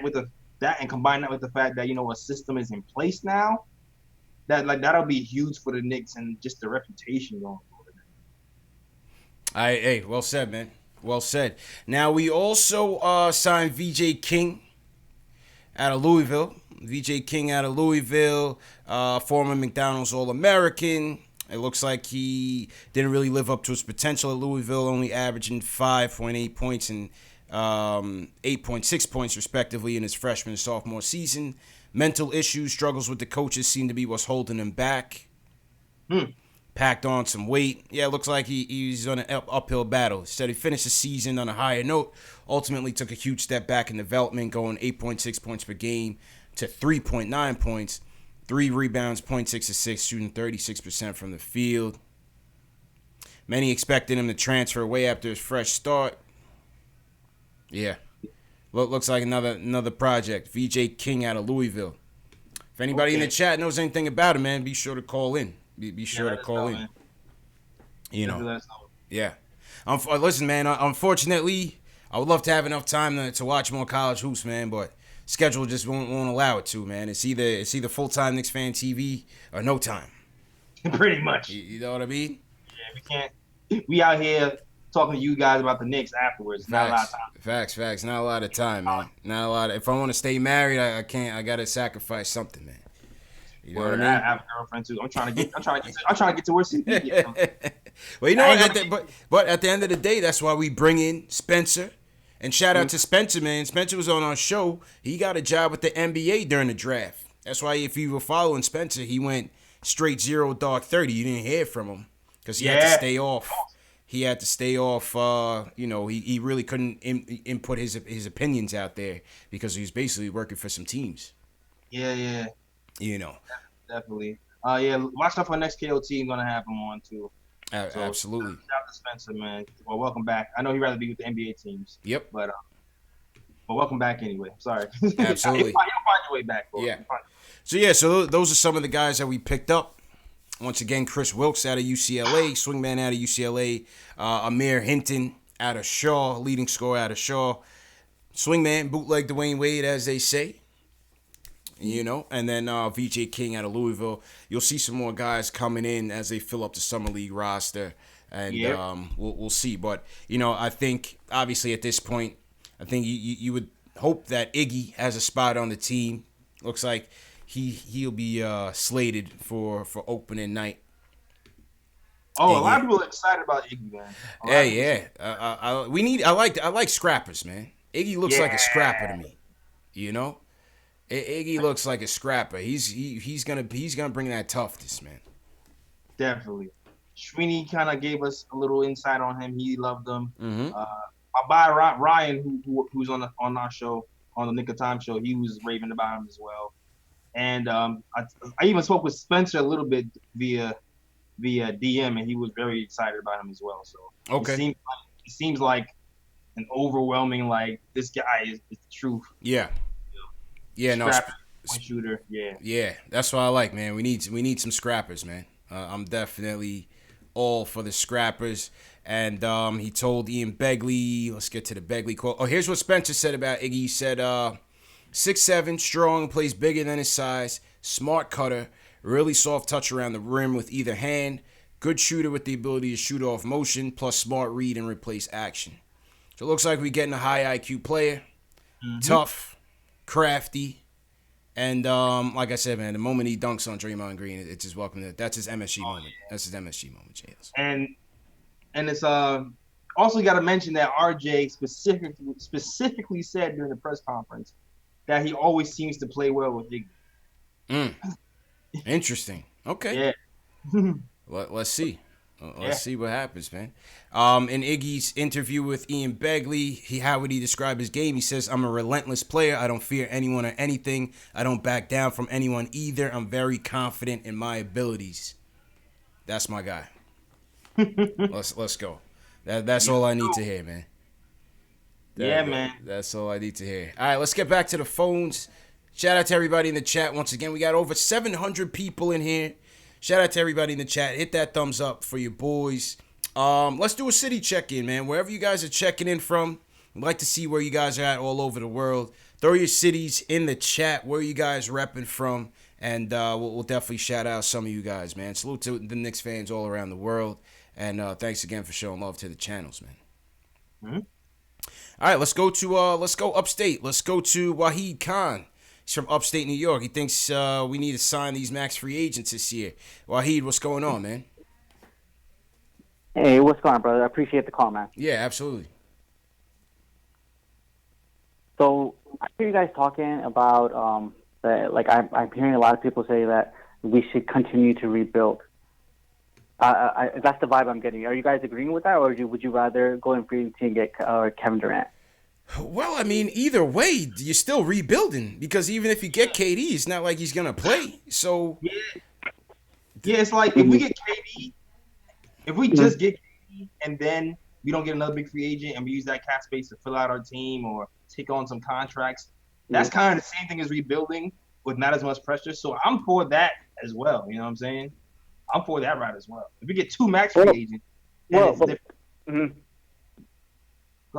and combine that with the fact that, a system is in place now, that'll be huge for the Knicks and just the reputation going forward. Hey, well said, man. Well said. Now, we also signed VJ King out of Louisville. VJ King out of Louisville, former McDonald's All-American. It looks like he didn't really live up to his potential at Louisville, only averaging 5.8 points and 8.6 points, respectively, in his freshman and sophomore season. Mental issues, struggles with the coaches seem to be what's holding him back. Packed on some weight. Yeah, it looks like he's on an uphill battle. Said he finished the season on a higher note. Ultimately took a huge step back in development, going 8.6 points per game to 3.9 points. 3 rebounds, 0.6 assists, shooting 36% from the field. Many expected him to transfer away after his fresh start. Yeah. Looks like another project. VJ King out of Louisville. If anybody in the chat knows anything about him, man, be sure to call in. Be sure to call in. Man. Yeah. Listen, man, unfortunately, I would love to have enough time to watch more college hoops, man, but schedule just won't allow it to, man. It's either full-time Knicks fan TV or no time. Pretty much. You know what I mean? Yeah, we can't. We out here talking to you guys about the Knicks afterwards. Not a lot of time. Facts. Not a lot of time, man. Not a lot. If I want to stay married, I can't. I gotta sacrifice something, man. You know what I mean? I have a girlfriend too. I'm trying to get to where she is. Well, you know, but at the end of the day, that's why we bring in Spencer. And shout out to Spencer, man. Spencer was on our show. He got a job with the NBA during the draft. That's why if you were following Spencer, he went straight 0 dark 30. You didn't hear from him because he had to stay off. He had to stay off. He really couldn't input his opinions out there because he was basically working for some teams. Yeah. Definitely. Watch out for next KO team. Gonna have him on too. Absolutely. Shout out to Spencer, man. Well, welcome back. I know he'd rather be with the NBA teams. Yep. But welcome back anyway. Sorry. Absolutely. You'll find your way back, bro. Yeah. So those are some of the guys that we picked up. Once again, Chris Wilkes out of UCLA, swingman out of UCLA, Amir Hinton out of Shaw, leading scorer out of Shaw, swingman, bootleg Dwayne Wade, as they say. And then VJ King out of Louisville. You'll see some more guys coming in as they fill up the summer league roster, and we'll see. But I think obviously at this point, I think you would hope that Iggy has a spot on the team. Looks like he'll be slated for opening night. Oh, a lot of people are excited about Iggy, man. I like scrappers, man. Iggy looks like a scrapper to me. Iggy looks like a scrapper. He's gonna bring that toughness, man. Definitely. Sweeney kind of gave us a little insight on him. He loved him. Mm-hmm. My guy Ryan, who's on our show, on the Nick of Time show, he was raving about him as well. And I even spoke with Spencer a little bit via DM, and he was very excited about him as well. So okay, it seems like an overwhelming, like, this guy is the truth. Yeah. Yeah, no, point shooter. Yeah, that's what I like, man. We need some scrappers, man. I'm definitely all for the scrappers. And he told Ian Begley, let's get to the Begley quote. Oh, here's what Spencer said about Iggy. He said, 6'7", strong, plays bigger than his size, smart cutter, really soft touch around the rim with either hand, Good shooter with the ability to shoot off motion, plus smart read and replace action. So it looks like we're getting a high IQ player. Tough, crafty, and like I said, man, the moment he dunks on Draymond Green, it's his welcome. That's his MSG moment. That's his MSG moment, J.Ellis. And it's also got to mention that RJ specifically said during the press conference that he always seems to play well with Ignas. Interesting. Okay. Yeah. Let's see. Let's see what happens, man. In Iggy's interview with Ian Begley, how would he describe his game? He says, I'm a relentless player. I don't fear anyone or anything. I don't back down from anyone either. I'm very confident in my abilities. That's my guy. Let's go. That's all I need to hear, man. Man. That's all I need to hear. All right, let's get back to the phones. Shout out to everybody in the chat. Once again, we got over 700 people in here. Shout out to everybody in the chat. Hit that thumbs up for your boys. Let's do a city check-in, man. Wherever you guys are checking in from, I'd like to see where you guys are at all over the world. Throw your cities in the chat. Where you guys repping from? And we'll definitely shout out some of you guys, man. Salute to the Knicks fans all around the world. And thanks again for showing love to the channels, man. All right, let's go upstate. Let's go to Wahid Khan. He's from upstate New York. He thinks we need to sign these max free agents this year. Wahid, what's going on, man? Hey, what's going on, brother? I appreciate the call, man. Yeah, absolutely. So I hear you guys talking about that. Like I'm hearing a lot of people say that we should continue to rebuild. That's the vibe I'm getting. Are you guys agreeing with that, or would you rather go in free agency and get Kevin Durant? Well, I mean, either way, you're still rebuilding because even if you get KD, it's not like he's gonna play. So yeah, it's like if we get KD, if we just get KD and then we don't get another big free agent and we use that cap space to fill out our team or take on some contracts, that's kind of the same thing as rebuilding with not as much pressure. So I'm for that as well. You know what I'm saying? I'm for that route as well. If we get two max free agents, Go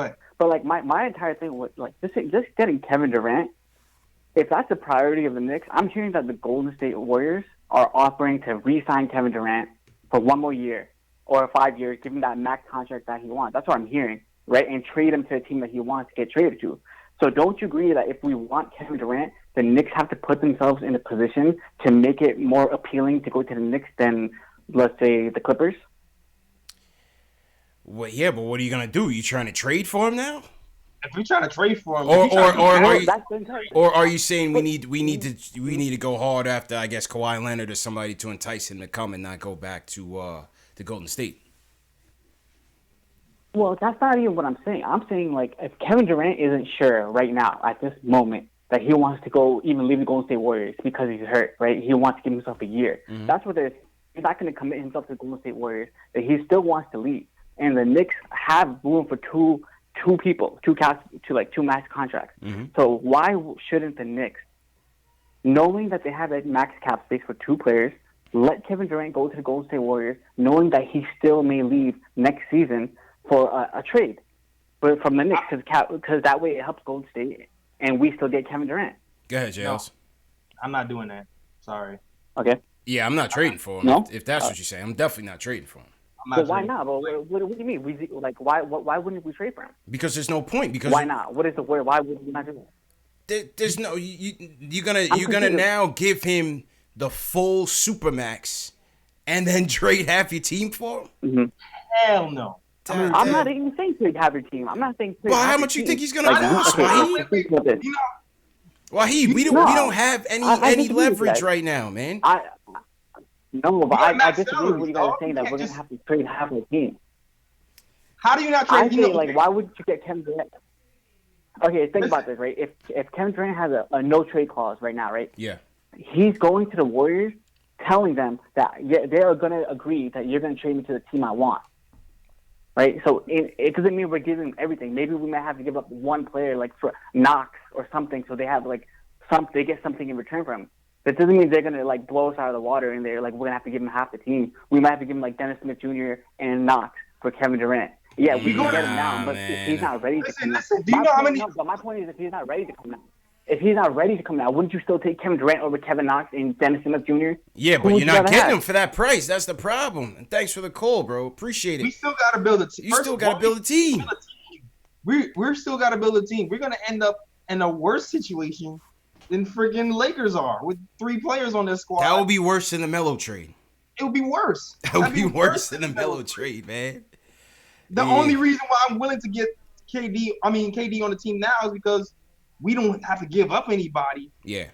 ahead. But like my entire thing was like just getting Kevin Durant. If that's the priority of the Knicks, I'm hearing that the Golden State Warriors are offering to re-sign Kevin Durant for 1 more year or 5 years, give him that max contract that he wants. That's what I'm hearing, right? And trade him to a team that he wants to get traded to. So don't you agree that if we want Kevin Durant, the Knicks have to put themselves in a position to make it more appealing to go to the Knicks than, let's say, the Clippers? Well, yeah, but what are you gonna do? You trying to trade for him now? If we trying to trade for him, or are you saying we need to go hard after, I guess, Kawhi Leonard or somebody to entice him to come and not go back to Golden State? Well, that's not even what I'm saying. I'm saying, like, if Kevin Durant isn't sure right now at this moment that he wants to go even leave the Golden State Warriors because he's hurt, right? He wants to give himself a year. Mm-hmm. That's what they're. He's not going to commit himself to the Golden State Warriors. That he still wants to leave, and the Knicks have room for two max contracts. Mm-hmm. So why shouldn't the Knicks, knowing that they have a max cap space for 2 players, let Kevin Durant go to the Golden State Warriors, knowing that he still may leave next season for a trade, but from the Knicks, because that way it helps Golden State, and we still get Kevin Durant. Go ahead, J.Ellis. No, I'm not doing that. Sorry. Okay. Yeah, I'm not trading for him. No? If that's what you're saying, I'm definitely not trading for him. But why not? But what do you mean? Why wouldn't we trade for him? Because there's no point. Because why not? What is the word? Why would we not do that? There's no you're gonna now give him the full supermax and then trade half your team for him? Mm-hmm. Hell no. I'm not even saying trade half your team. I'm not saying trade. Well, how much you think he's gonna cost, Wahid? Wahid, we don't have any leverage right now, man. No, but I disagree with what you guys are saying that we're going to have to trade half the team. How do you not trade? I say, like, why would you get Kevin Durant? Okay, think about this, right? If Kevin Durant has a no-trade clause right now, right? Yeah. He's going to the Warriors telling them that they are going to agree that you're going to trade me to the team I want. Right? So it doesn't mean we're giving them everything. Maybe we might have to give up one player, like for Knox or something, so they have, like, they get something in return from him. That doesn't mean they're going to, like, blow us out of the water and they're like, we're going to have to give him half the team. We might have to give him, like, Dennis Smith Jr. and Knox for Kevin Durant. Yeah, we can get him now, but if he's not ready to come now. Do you know how many? But my point is, if he's not ready to come now. if he's not ready to come now, wouldn't you still take Kevin Durant over Kevin Knox and Dennis Smith Jr.? Yeah, Who but would you're you not rather getting have? him for that price. That's the problem. And thanks for the call, bro. Appreciate it. We still got to build a team. You still got to build a team. We're still got to build a team. We're gonna end up in a worse situation than friggin' Lakers are with 3 players on their squad. That would be worse than the Melo trade. It would be worse. That would be worse than the Melo trade, man. The only reason why I'm willing to get KD on the team now is because we don't have to give up anybody. Yeah.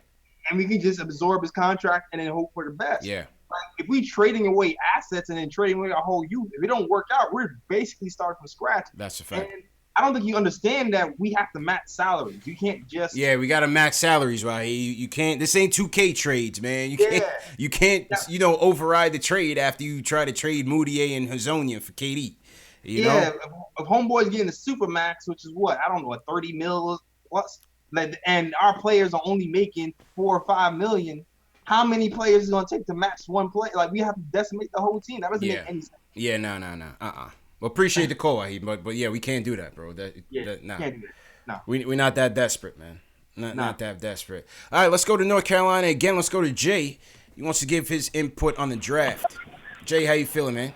And we can just absorb his contract and then hope for the best. Yeah. Like, if we trading away assets and then trading away our whole youth, if it don't work out, we're basically starting from scratch. That's a fact. And I don't think you understand that we have to match salaries. You can't just we got to max salaries right here. You can't. This ain't 2K trades, man. You can't. Override the trade after you try to trade Moutier and Hazonia for KD. You know? If homeboy's getting the super max, which is what I don't know, 30 mil plus, and our players are only making $4 or $5 million. How many players is gonna take to match one play? Like, we have to decimate the whole team. That doesn't make any sense. Yeah, no. Well, appreciate the call, Ahib, but yeah, we can't do that, bro. Can't do that. No. We're not that desperate, man. Not that desperate. All right, let's go to North Carolina again. Let's go to Jay. He wants to give his input on the draft. Jay, how you feeling, man?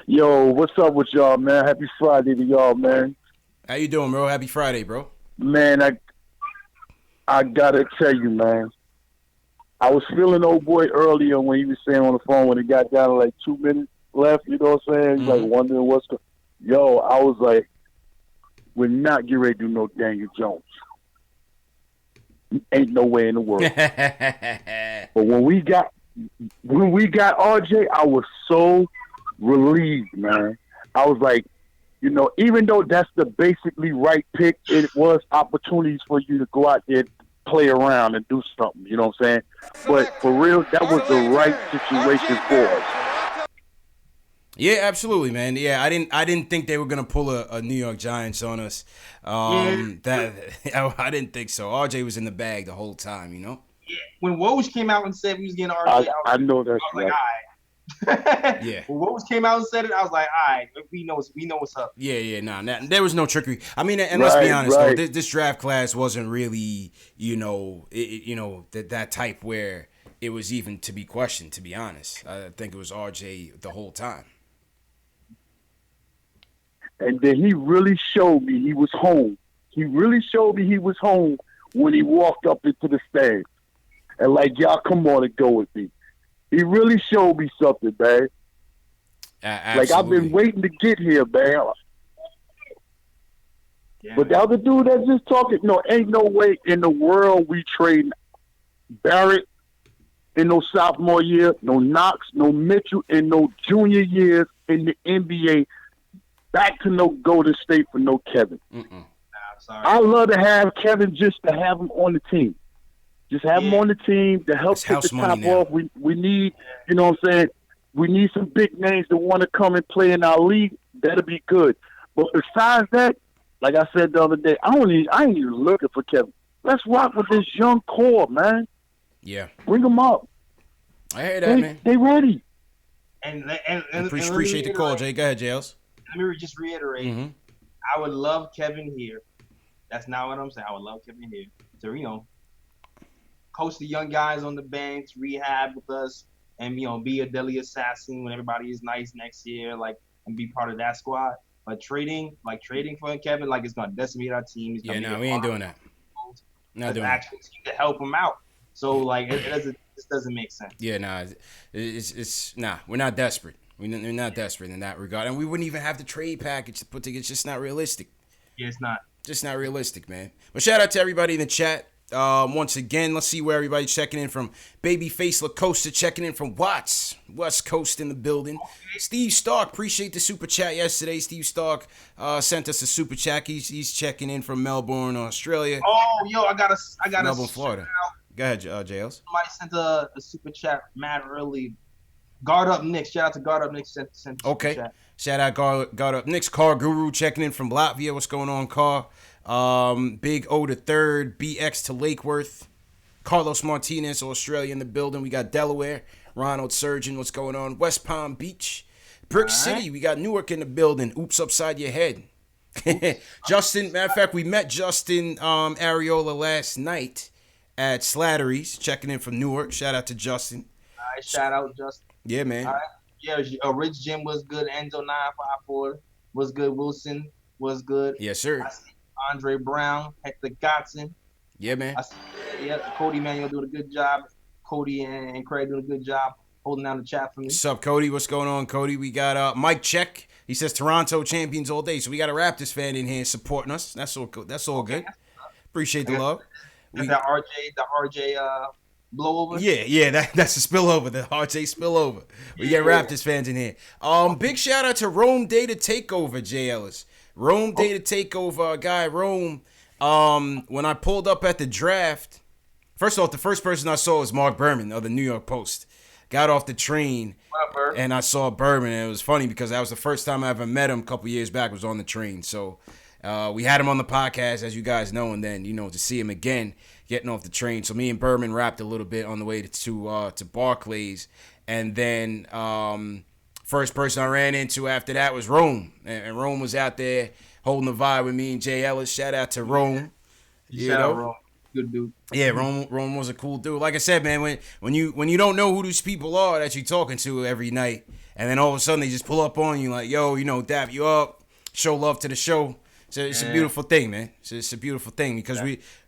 Yo, what's up with y'all, man? Happy Friday to y'all, man. How you doing, bro? Happy Friday, bro. Man, I gotta tell you, man. I was feeling old boy earlier when he was saying on the phone when it got down to like 2 minutes left, you know what I'm saying? He's like wondering what's going. Yo, I was like, we're not getting ready to do no Daniel Jones. Ain't no way in the world. But when we got RJ, I was so relieved, man. I was like, even though that's the basically right pick, it was opportunities for you to go out there, play around, and do something. You know what I'm saying? But for real, that was the right situation for us. Yeah, absolutely, man. Yeah, I didn't think they were gonna pull a New York Giants on us. I didn't think so. RJ was in the bag the whole time, Yeah. When Woj came out and said we was getting RJ, I know that's right. Like, all right. Yeah. When Woj came out and said it, I was like, all right, we know what's up. Nah, there was no trickery. I mean, and let's be honest, though, this draft class wasn't really, that type where it was even to be questioned. To be honest, I think it was RJ the whole time. And then he really showed me he was home. He really showed me he was home when he walked up into the stand. And like, y'all come on and go with me. He really showed me something, man. Like, I've been waiting to get here, man. Yeah. But the other dude that's just talking, ain't no way in the world we trade Barrett in no sophomore year, no Knox, no Mitchell, in no junior years in the NBA back to no Golden State for no Kevin. Nah, I'm sorry. I love to have Kevin just to have him on the team. Just have him on the team to help take the top off. We need, you know what I'm saying? We need some big names that want to come and play in our league. That'll be good. But besides that, like I said the other day, I ain't even looking for Kevin. Let's rock with this young core, man. Yeah. Bring them up. I hear that, man. They ready. And appreciate the call, Jay. Go ahead, J.Ellis. Let me just reiterate. Mm-hmm. I would love Kevin here. That's not what I'm saying. I would love Kevin here to, coach the young guys on the bench, rehab with us, and be a deadly assassin when everybody is nice next year, and be part of that squad. But trading for Kevin, it's gonna decimate our team. We ain't doing that. Not doing actually to help him out. So this doesn't make sense. Yeah, it's we're not desperate. We're not desperate in that regard, and we wouldn't even have the trade package to put together. It's just not realistic. Yeah, it's not. Just not realistic, man. But shout out to everybody in the chat. Once again, let's see where everybody's checking in from. Babyface LaCosta checking in from Watts, West Coast in the building. Okay. Steve Stark, appreciate the super chat yesterday. Steve Stark sent us a super chat. He's checking in from Melbourne, Australia. Oh, yo, I got Melbourne, Florida. Go ahead, J.Ellis. Somebody sent a super chat mad early. Guard Up Knicks. Shout out to Guard Up Knicks. Sent okay. Chat. Shout out Guard Up Knicks. Car Guru checking in from Latvia. What's going on, Car? Big O to third. BX to Lakeworth. Carlos Martinez, Australia in the building. We got Delaware. Ronald Surgeon. What's going on? West Palm Beach. Brick City. We got Newark in the building. Oops upside your head. Justin, matter of fact, we met Justin Areola last night at Slattery's, checking in from Newark. Shout out to Justin. All right, shout out Justin. Yeah, man. All right. Yeah, Rich Jim was good. Enzo 954 was good. Wilson was good. Yes, sir. I see Andre Brown, Hector Gotson. Yeah, man. Cody Manuel doing a good job. Cody and Craig doing a good job holding down the chat for me. What's up, Cody? What's going on, Cody? We got Mike Check. He says Toronto champions all day. So we got a Raptors fan in here supporting us. That's all good. That's all good. Appreciate the love. The RJ blowover. Yeah, that's a spillover. The RJ spillover. We get Raptors fans in here. Big shout out to Rome Data Takeover, J.Ellis. Rome Data Takeover, our guy Rome. When I pulled up at the draft, first off, the first person I saw was Mark Berman of the New York Post. Got off the train and I saw Berman, and it was funny because that was the first time I ever met him a couple years back. Was on the train, so we had him on the podcast, as you guys know, and then to see him again getting off the train. So me and Berman rapped a little bit on the way to Barclays, and then first person I ran into after that was Rome, and Rome was out there holding the vibe with me and J.Ellis. Shout out to Rome. Shout out Rome. Good dude. Yeah, Rome was a cool dude. Like I said, man, when you don't know who these people are that you're talking to every night, and then all of a sudden they just pull up on you like, yo, dap you up, show love to the show. So it's a beautiful thing, man. It's a beautiful thing because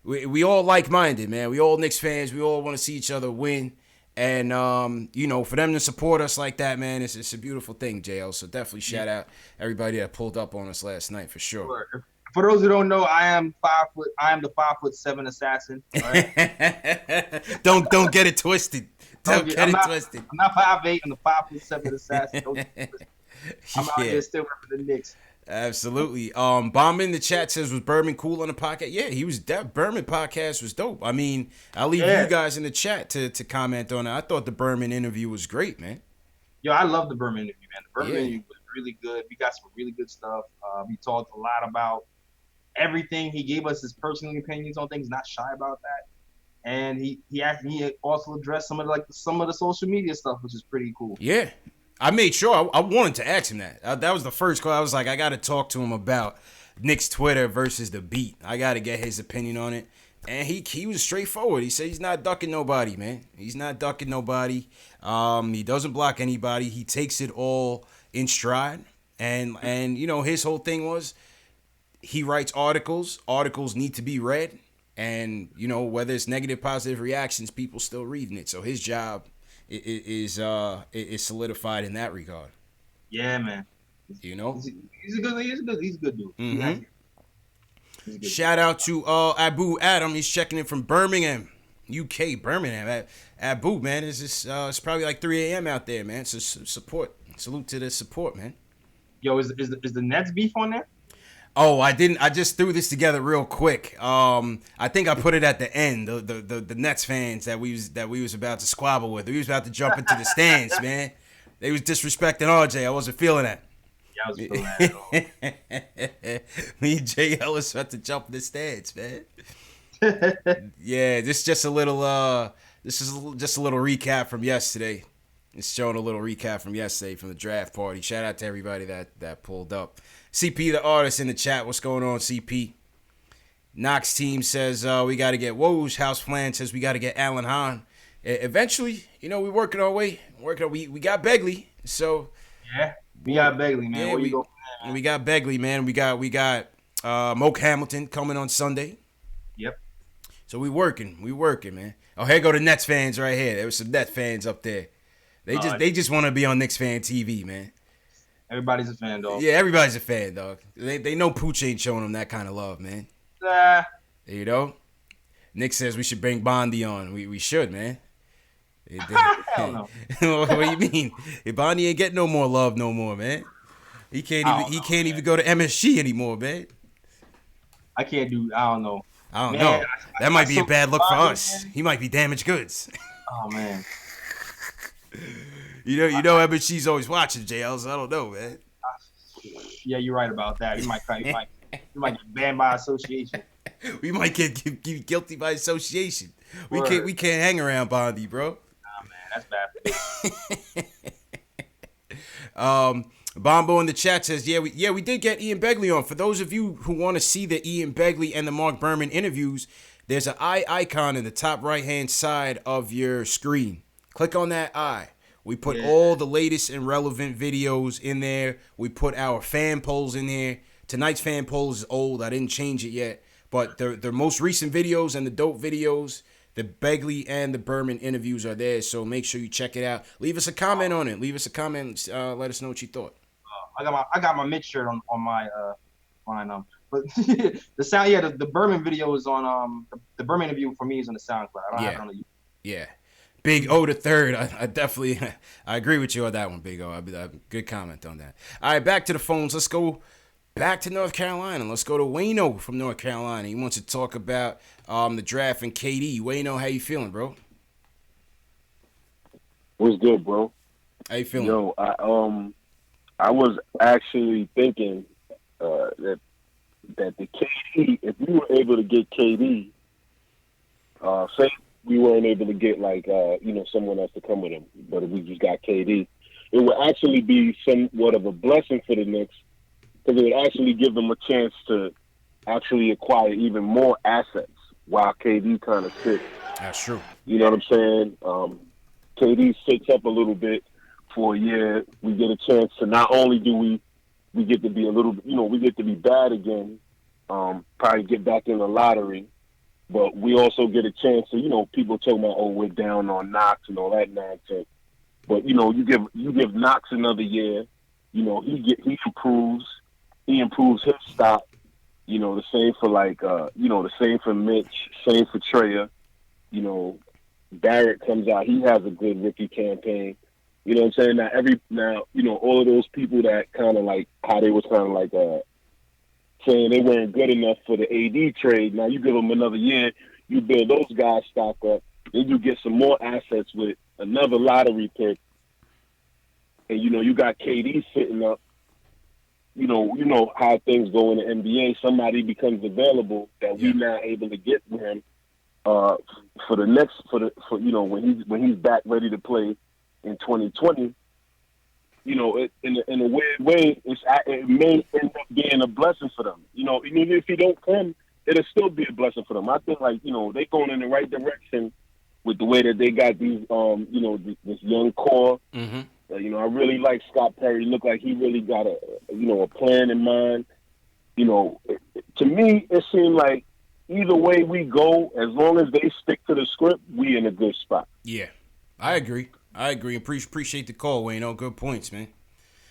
we all like-minded, man. We all Knicks fans. We all want to see each other win. And, for them to support us like that, man, it's a beautiful thing, JL. So definitely shout out everybody that pulled up on us last night for sure. For those who don't know, I am the 5'7" assassin. All right? Don't get it twisted. Don't get it twisted. I'm not 5'8". I'm the 5'7" assassin. I'm out here still repping the Knicks. Absolutely. Bomb in the chat says, was Berman cool on the podcast? Yeah, he was. That Berman podcast was dope. I mean, I'll leave you guys in the chat to comment on it. I thought the Berman interview was great, man. Yo, I love the Berman interview, man. The Berman interview was really good. We got some really good stuff. We talked a lot about everything. He gave us his personal opinions on things, not shy about that. And he also addressed some of the social media stuff, which is pretty cool. Yeah. I made sure I wanted to ask him that. That was the first call. I was like, I got to talk to him about Knicks Twitter versus the beat. I got to get his opinion on it. And he was straightforward. He said he's not ducking nobody, man. He's not ducking nobody. He doesn't block anybody. He takes it all in stride. And his whole thing was he writes articles. Articles need to be read. And, whether it's negative, positive reactions, people still reading it. So his job is solidified in that regard. Yeah, man. He's a good dude. Mm-hmm. Shout out to Abu Adam. He's checking in from Birmingham, UK. Birmingham. Abu, man, it's probably like 3 a.m. out there, man. So support. Salute to the support, man. Yo, is the Nets beef on there? Oh, I didn't. I just threw this together real quick. I think I put it at the end. The Nets fans that we was about to squabble with. We was about to jump into the stands, man. They was disrespecting RJ. I wasn't feeling that. Yeah, I was feeling that. Me and J.Ellis about to jump in the stands, man. Yeah, this is just a little recap from yesterday. It's showing a little recap from yesterday from the draft party. Shout out to everybody that pulled up. CP, the artist in the chat. What's going on, CP? Knox team says we got to get Woj. House Plan says we got to get Alan Hahn. Eventually, we're working our way. We got Begley. So yeah, we got Begley, man. Yeah, Where you go from there, man? We got Begley, man. We got Moke Hamilton coming on Sunday. Yep. So we working, man. Oh, here go the Nets fans right here. There was some Nets fans up there. They just want to be on Knicks fan TV, man. Everybody's a fan, dog. Yeah, everybody's a fan, dog. They know Pooch ain't showing them that kind of love, man. Nick says we should bring Bondi on. We should, man. Hell no. What do you mean? Bondi ain't getting no more love no more, man. He can't even go to MSG anymore, man. I don't know. That might be a bad look for us. He might be damaged goods. Oh man. You know MSG's always watching, JL, so I don't know, man. Yeah, you're right about that. He might get banned by association. We might get guilty by association. We can't hang around Bondi, bro. Nah, man, that's bad. Bombo in the chat says, we did get Ian Begley on. For those of you who want to see the Ian Begley and the Mark Berman interviews, there's an eye icon in the top right-hand side of your screen. Click on that eye. We put all the latest and relevant videos in there. We put our fan polls in there. Tonight's fan poll is old. I didn't change it yet. But the most recent videos and the dope videos, the Begley and the Berman interviews are there. So make sure you check it out. Leave us a comment on it. Leave us a comment. Let us know what you thought. I got my mid shirt on my line. But the Berman video is on the Berman interview for me is on the SoundCloud. I don't have it on the YouTube. Yeah. Big O the third. I definitely I agree with you on that one, Big O. Good comment on that. All right, back to the phones. Let's go back to North Carolina. Let's go to Wayno from North Carolina. He wants to talk about the draft and KD. Wayno, how you feeling, bro? What's good, bro? How you feeling? Yo, I was actually thinking that the KD, if we were able to get KD, say we weren't able to get someone else to come with him, but if we just got KD, it would actually be somewhat of a blessing for the Knicks because it would actually give them a chance to actually acquire even more assets while KD kind of sits. That's true. You know what I'm saying? KD sits up a little bit for a year. We get a chance to not only do we get to be a little, we get to be bad again, probably get back in the lottery, but we also get a chance to, people talk about, oh, we're down on Knox and all that nonsense. But, you give Knox another year, he improves his stock. The same for the same for Mitch, same for Treya. Barrett comes out, he has a good rookie campaign. You know what I'm saying? Now, all of those people that kind of like how they was kind of like saying they weren't good enough for the AD trade. Now you give them another year, you build those guys stock up, then you get some more assets with another lottery pick, and you got KD sitting up. You know how things go in the NBA. Somebody becomes available that we're not able to get for him for the next when he's back ready to play in 2020. In a weird way, it may end up being a blessing for them. Even if he don't come, it'll still be a blessing for them. I think they going in the right direction with the way that they got these this young core. Mm-hmm. I really like Scott Perry. Look like he really got a plan in mind. To me, it seemed like either way we go, as long as they stick to the script, we in a good spot. Yeah, I agree. Appreciate the call, Wayne. Good points, man.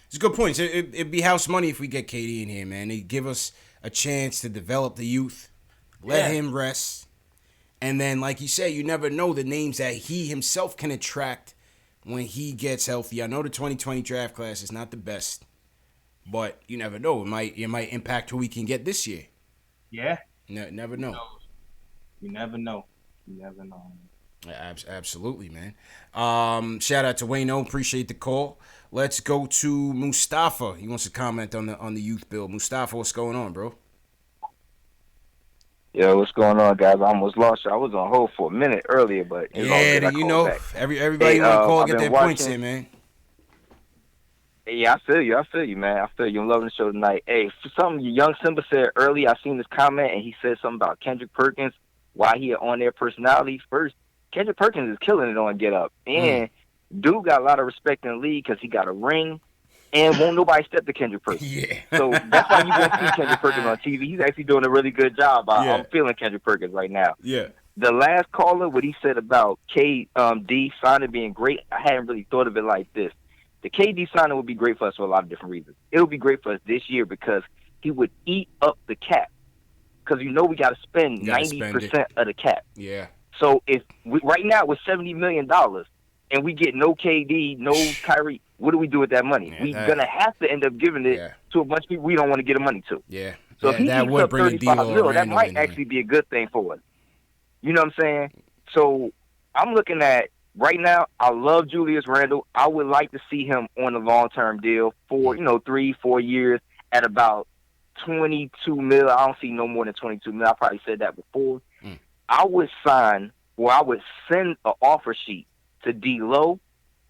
It's good points. It'd be house money if we get KD in here, man. They give us a chance to develop the youth, let him rest, and then, like you say, you never know the names that he himself can attract when he gets healthy. I know the 2020 draft class is not the best, but you never know. It might impact who we can get this year. Yeah. Never know. You never know. Absolutely, man. Shout out to Wayno. Appreciate the call. Let's go to Mustafa. He wants to comment on the youth bill. Mustafa, what's going on, bro? Yo, what's going on, guys? I almost lost you. I was on hold for a minute earlier, but it's all good. Everybody want to call and get their points in, man. Yeah, I feel you, man. I feel you. I'm loving the show tonight. Hey, for something Young Simba said earlier, I seen this comment, and he said something about Kendrick Perkins, why he on their personalities. First, Kendrick Perkins is killing it on Get Up. And dude got a lot of respect in the league because he got a ring, and won't nobody step to Kendrick Perkins. Yeah. So that's why you won't see Kendrick Perkins on TV. He's actually doing a really good job. I'm feeling Kendrick Perkins right now. Yeah. The last caller, what he said about KD signing being great, I hadn't really thought of it like this. The KD signing would be great for us for a lot of different reasons. It would be great for us this year because he would eat up the cap. Because we got to spend 90% of the cap. Yeah. So if right now with $70 million and we get no KD, no Kyrie, what do we do with that money? Yeah, we're going to have to end up giving it to a bunch of people we don't want to give the money to. Yeah. So if he that eats would up bring a deal $35 that might actually be a good thing for us. You know what I'm saying? So I'm looking at, right now, I love Julius Randle. I would like to see him on a long-term deal for, 3-4 years at about 22 mil. I don't see no more than 22 mil. I probably said that before. I would send an offer sheet to D-Lo,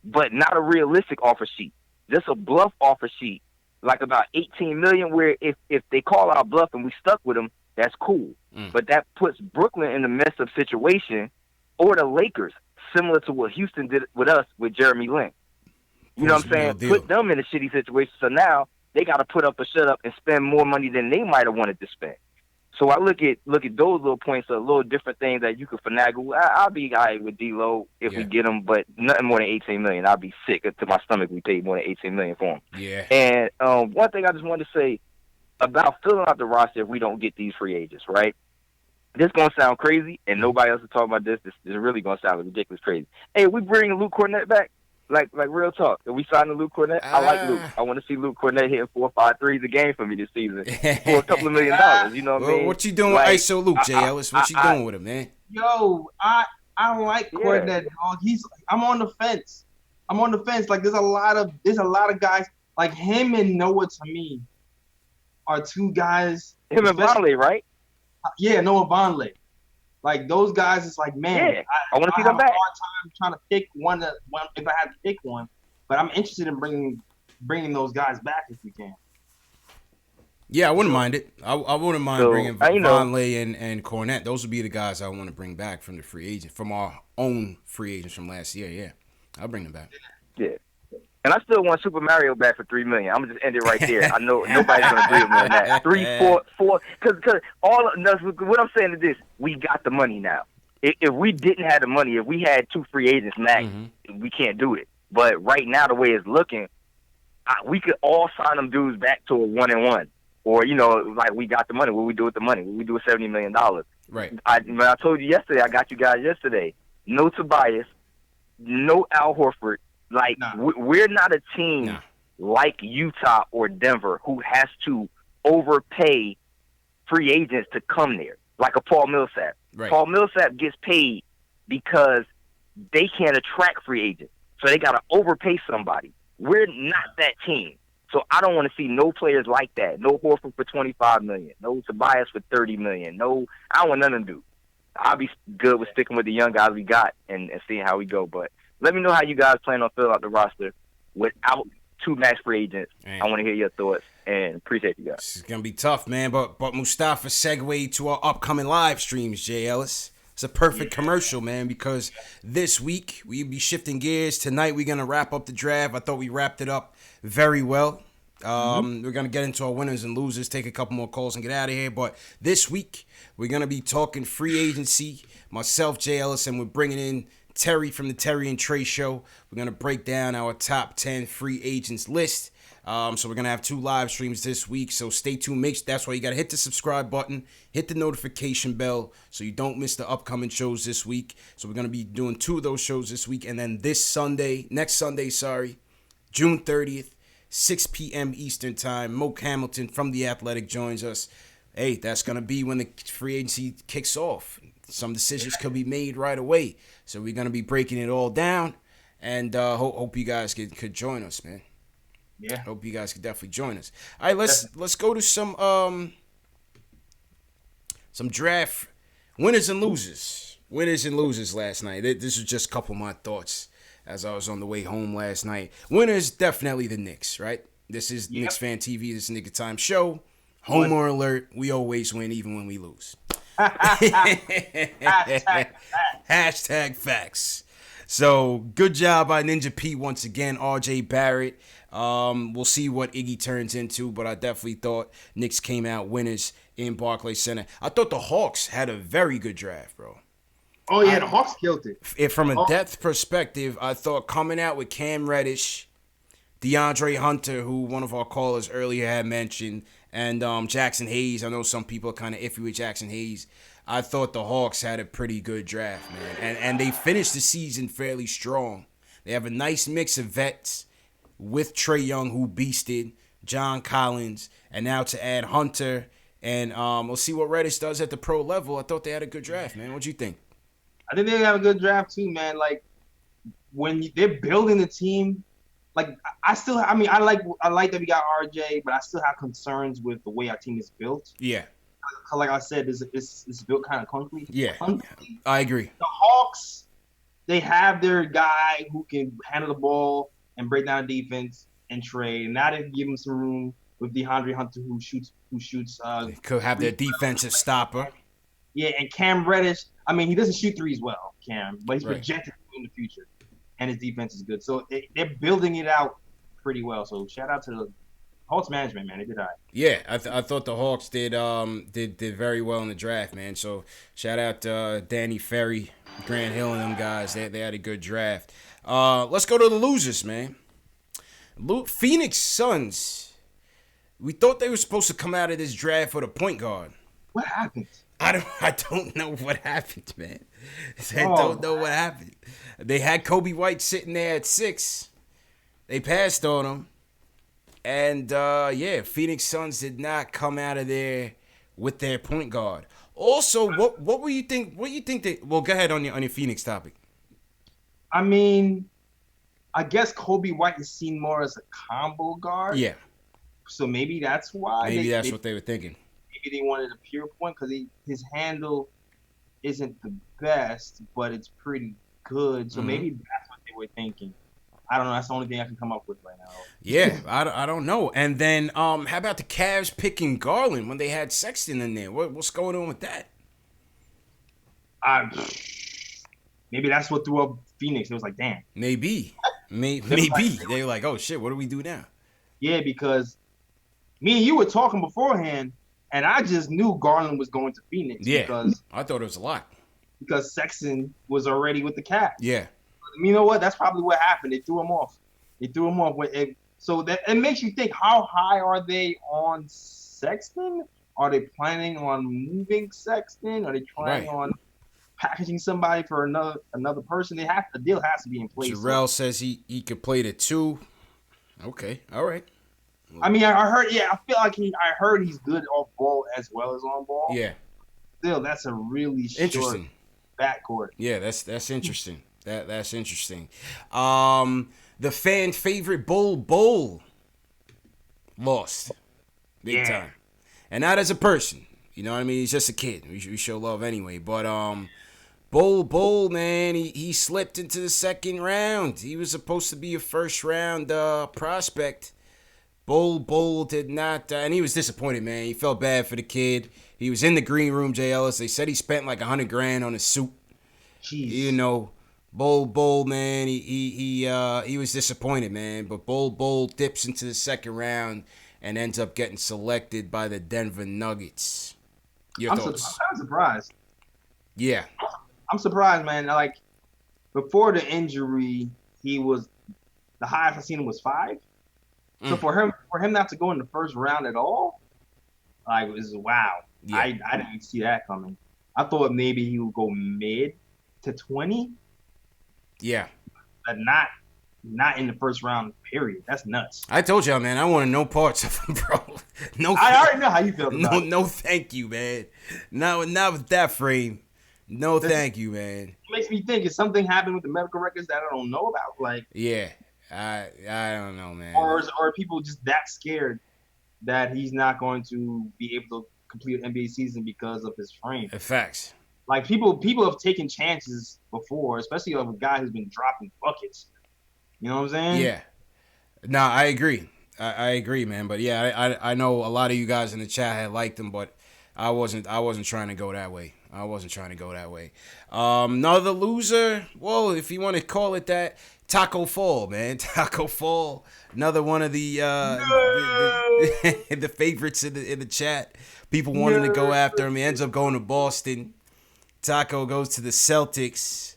but not a realistic offer sheet. just a bluff offer sheet, like about $18 million. Where if they call our bluff and we stuck with them, that's cool. But that puts Brooklyn in a mess of situation, or the Lakers, similar to what Houston did with us with Jeremy Lin. You know what I'm saying? Put them in a shitty situation. So now they got to put up or shut up and spend more money than they might have wanted to spend. So I look at those little points, a little different things that you could finagle. I'll be all right with D-Lo if we get him, but nothing more than $18 million. I'll be sick to my stomach. We paid more than $18 million for him. Yeah. And one thing I just wanted to say about filling out the roster if we don't get these free agents, right? This is going to sound crazy, and nobody else is talking about this. This is really going to sound ridiculous crazy. Hey, we bring Luke Cornett back? Like real talk. If we sign Luke Cornett, I like Luke. I want to see Luke Cornett hitting 4 or 5 threes a game for me this season for a couple of $1 million. You know what I mean? What you doing with ISO Luke, J.Ellis? What you doing with him, man? Yo, I like Cornett, dog. I'm on the fence. Like there's a lot of guys like him and Noah to me are two guys. Him and Vonleh, right? Yeah, Noah Vonleh. Like those guys, it's like, man, I want to see them back. I have a hard time trying to pick one if I had to pick one, but I'm interested in bringing those guys back if we can. Yeah, I wouldn't mind it. I wouldn't mind bringing Vonleh and Cornett. Those would be the guys I want to bring back from the free agent, from our own free agents from last year. Yeah, I'll bring them back. Yeah. And I still want Super Mario back for $3 million. I'm gonna just end it right there. I know nobody's gonna agree with me on that. 3, 4, because what I'm saying is this: we got the money now. If we didn't have the money, if we had 2 free agents max, we can't do it. But right now, the way it's looking, we could all sign them dudes back to a 1-and-1, or like we got the money. What we do with the money? What we do with $70 million? Right. I told you yesterday. I got you guys yesterday. No Tobias, no Al Horford. Like, we're not a team like Utah or Denver who has to overpay free agents to come there, like a Paul Millsap. Right. Paul Millsap gets paid because they can't attract free agents, so they got to overpay somebody. We're not that team. So I don't want to see no players like that. No Horford for $25 million. No Tobias for $30 million. No, I don't want none of them do. I'll be good with sticking with the young guys we got and seeing how we go, but let me know how you guys plan on filling out the roster without 2 max free agents. I want to hear your thoughts and appreciate you guys. It's going to be tough, man. But Mustafa segued to our upcoming live streams, J.Ellis. It's a perfect commercial, man, because this week we'll be shifting gears. Tonight we're going to wrap up the draft. I thought we wrapped it up very well. We're going to get into our winners and losers, take a couple more calls and get out of here. But this week we're going to be talking free agency. Myself, J.Ellis, and we're bringing in Terry from the Terry and Trey Show. We're going to break down our top 10 free agents list. So we're going to have 2 live streams this week. So stay tuned. That's why you got to hit the subscribe button, hit the notification bell so you don't miss the upcoming shows this week. So we're going to be doing 2 of those shows this week. And then next Sunday, June 30th, 6 p.m. Eastern Time, Moke Hamilton from The Athletic joins us. Hey, that's going to be when the free agency kicks off. Some decisions could be made right away. So we're going to be breaking it all down. And hope you guys could join us, man. Yeah. Hope you guys could definitely join us. All right, let's go to some draft winners and losers. Winners and losers last night. This is just a couple of my thoughts as I was on the way home last night. Winners, definitely the Knicks, right? This is Knicks Fan TV. This is Nigga Time Show. Homer alert. We always win even when we lose. Hashtag facts. So good job by Ninja P once again. RJ Barrett. We'll see what Iggy turns into, but I definitely thought Knicks came out winners in Barclays Center. I thought the Hawks had a very good draft, bro. Oh yeah, the Hawks killed it. From a depth perspective, I thought coming out with Cam Reddish, DeAndre Hunter, who one of our callers earlier had mentioned, and Jackson Hayes. I know some people are kind of iffy with Jackson Hayes. I thought the Hawks had a pretty good draft, man. And they finished the season fairly strong. They have a nice mix of vets with Trae Young, who beasted, John Collins, and now to add Hunter. And we'll see what Reddish does at the pro level. I thought they had a good draft, man. What'd you think? I think they have a good draft too, man. Like when they're building the team, like I like that we got RJ, but I still have concerns with the way our team is built. Yeah. Like I said, it's built kind of clunkily. Yeah, I agree. The Hawks, they have their guy who can handle the ball and break down defense, and trade. Now they give him some room with DeAndre Hunter who shoots. They could have their defensive stopper. Yeah, and Cam Reddish. I mean, he doesn't shoot threes well, Cam, but he's Right. projected in the future, and his defense is good. So they're building it out pretty well. So shout out to the Hawks management, man. They did all right. Yeah, I thought the Hawks did very well in the draft, man. So shout out to Danny Ferry, Grant Hill, and them guys. They had a good draft. Let's go to the losers, man. Phoenix Suns. We thought they were supposed to come out of this draft with a point guard. What happened? I don't know what happened, man. I don't know what happened. They had Kobe White sitting there at 6. They passed on him. And Phoenix Suns did not come out of there with their point guard. Also, what were you think? What do you think they? Well, go ahead on your Phoenix topic. I mean, I guess Kobe White is seen more as a combo guard. Yeah. So maybe that's why. Maybe that's what they were thinking. Maybe they wanted a pure point because his handle isn't the best, but it's pretty good. So maybe that's what they were thinking. I don't know. That's the only thing I can come up with right now. Yeah, I don't know. And then how about the Cavs picking Garland when they had Sexton in there? What's going on with that? Maybe that's what threw up Phoenix. It was like, damn. Maybe. They were like, oh shit, what do we do now? Yeah, because me and you were talking beforehand, and I just knew Garland was going to Phoenix. Yeah, because I thought it was a lot. Because Sexton was already with the Cavs. Yeah. You know what? That's probably what happened. They threw him off. So that it makes you think: how high are they on Sexton? Are they planning on moving Sexton? Are they planning on packaging somebody for another person? The deal has to be in place. Jarrell says he could play the 2. Okay, all right. I mean, I heard. Yeah, I feel like I heard he's good off ball as well as on ball. Yeah. Still, that's a really interesting backcourt. Yeah, that's interesting. That's interesting. The fan favorite Bull lost big time, and not as a person. You know what I mean? He's just a kid. We show love anyway. But Bull, man, he slipped into the second round. He was supposed to be a first round prospect. Bull did not, and he was disappointed, man. He felt bad for the kid. He was in the green room, J.Ellis. They said he spent like $100,000 on his suit. Jeez. You know, Bull, man, he was disappointed, man. But Bull dips into the second round and ends up getting selected by the Denver Nuggets. Your thoughts? I'm surprised. Yeah. I'm surprised, man. Like, before the injury, he was, the highest I've seen him was 5. So for him not to go in the first round at all, like, it was wow. Yeah. I didn't see that coming. I thought maybe he would go mid to 20. Yeah. But not in the first round, period. That's nuts. I told y'all, man, I wanted no parts of him, bro. No. I already know how you feel about it. No, thank you, man. Not with that frame. No, thank you, man. It makes me think, is something happened with the medical records that I don't know about? Like, yeah, I don't know, man. Or are people just that scared that he's not going to be able to complete an NBA season because of his frame? Facts. Like, people have taken chances before, especially of a guy who's been dropping buckets. You know what I'm saying? Yeah. No, I agree. I agree, man. But yeah, I know a lot of you guys in the chat had liked him, but I wasn't trying to go that way. Another loser, well, if you want to call it that, Taco Fall, man. Taco Fall, another one of the the favorites in the chat. People wanting to go after him. He ends up going to Boston. Taco goes to the Celtics.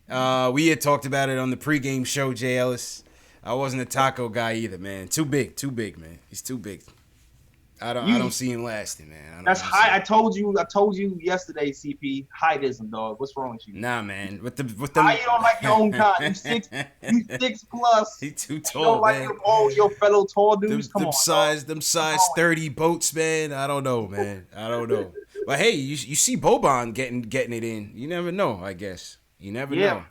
We had talked about it on the pregame show, J.Ellis. I wasn't a Taco guy either, man. Too big, man. He's too big. I don't see him lasting, man. That's high. I told you yesterday, CP. Heightism, dog. What's wrong with you? Nah, man. With the How you don't like your own kind? You 6+. He too tall, you don't man. like your fellow tall dudes. Come on, them size 30 boats, man. I don't know, man. I don't know. But hey, you see Boban getting it in. You never know, I guess. You never know.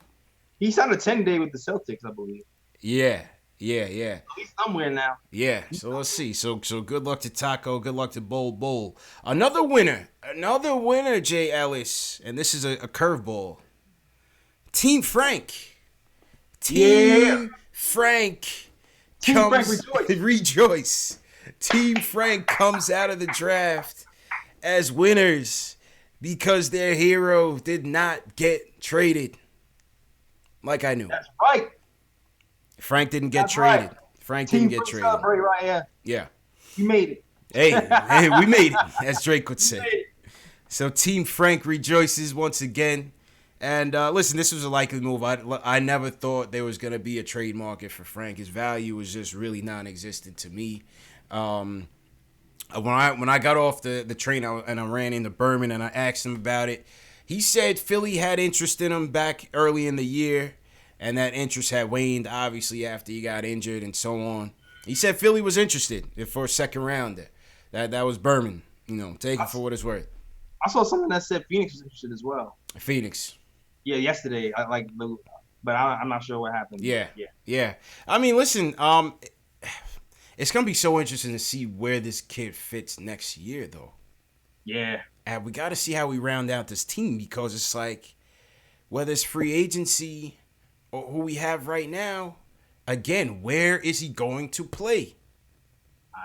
He signed a 10-day with the Celtics, I believe. Yeah. At least somewhere now. Yeah, so let's see. So good luck to Taco. Good luck to Bull. Another winner, J.Ellis. And this is a curveball. Team Frank Team Frank comes rejoice. rejoice. Team Frank comes out of the draft as winners because their hero did not get traded. Like I knew. That's right. Frank didn't get That's traded. right. Frank Team didn't get Frank traded. celebrate right here. Yeah. You made it. Hey, we made it, as Drake would say. So Team Frank rejoices once again. And listen, this was a likely move. I never thought there was going to be a trade market for Frank. His value was just really non-existent to me. When I got off the train and I ran into Berman and I asked him about it, he said Philly had interest in him back early in the year, and that interest had waned, obviously, after he got injured and so on. He said Philly was interested for a second rounder. That was Berman. Take it for what it's worth. I saw something that said Phoenix was interested as well. Phoenix. Yeah, yesterday. But I'm not sure what happened. Yeah. I mean, listen. It's gonna be so interesting to see where this kid fits next year, though. Yeah. And we got to see how we round out this team, because it's like, whether it's free agency or who we have right now, again, where is he going to play?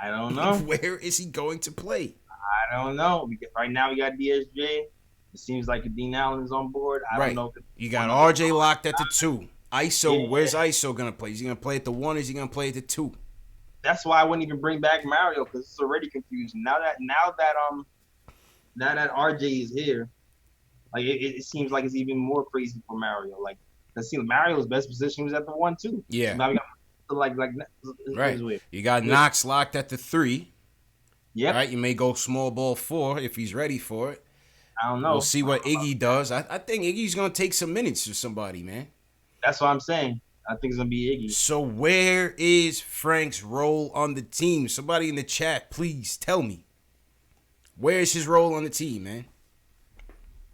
I don't know. Where is he going to play? I don't know. Because right now we got DSJ. It seems like Dean Allen is on board. I don't know. You got RJ locked at the 2. ISO, where's ISO going to play? Is he going to play at the 1 or is he going to play at the 2? That's why I wouldn't even bring back Mario, because it's already confusing. Now that RJ is here, like it seems like it's even more crazy for Mario. Like, let's see, Mario's best position was at the 1 too. Yeah. So now we got right. You got Knox locked at the 3. Yeah. Right. You may go small ball 4 if he's ready for it. I don't know. We'll see what Iggy does. I think Iggy's gonna take some minutes for somebody, man. That's what I'm saying. I think it's gonna be Iggy. So where is Frank's role on the team? Somebody in the chat, please tell me. Where is his role on the team, man?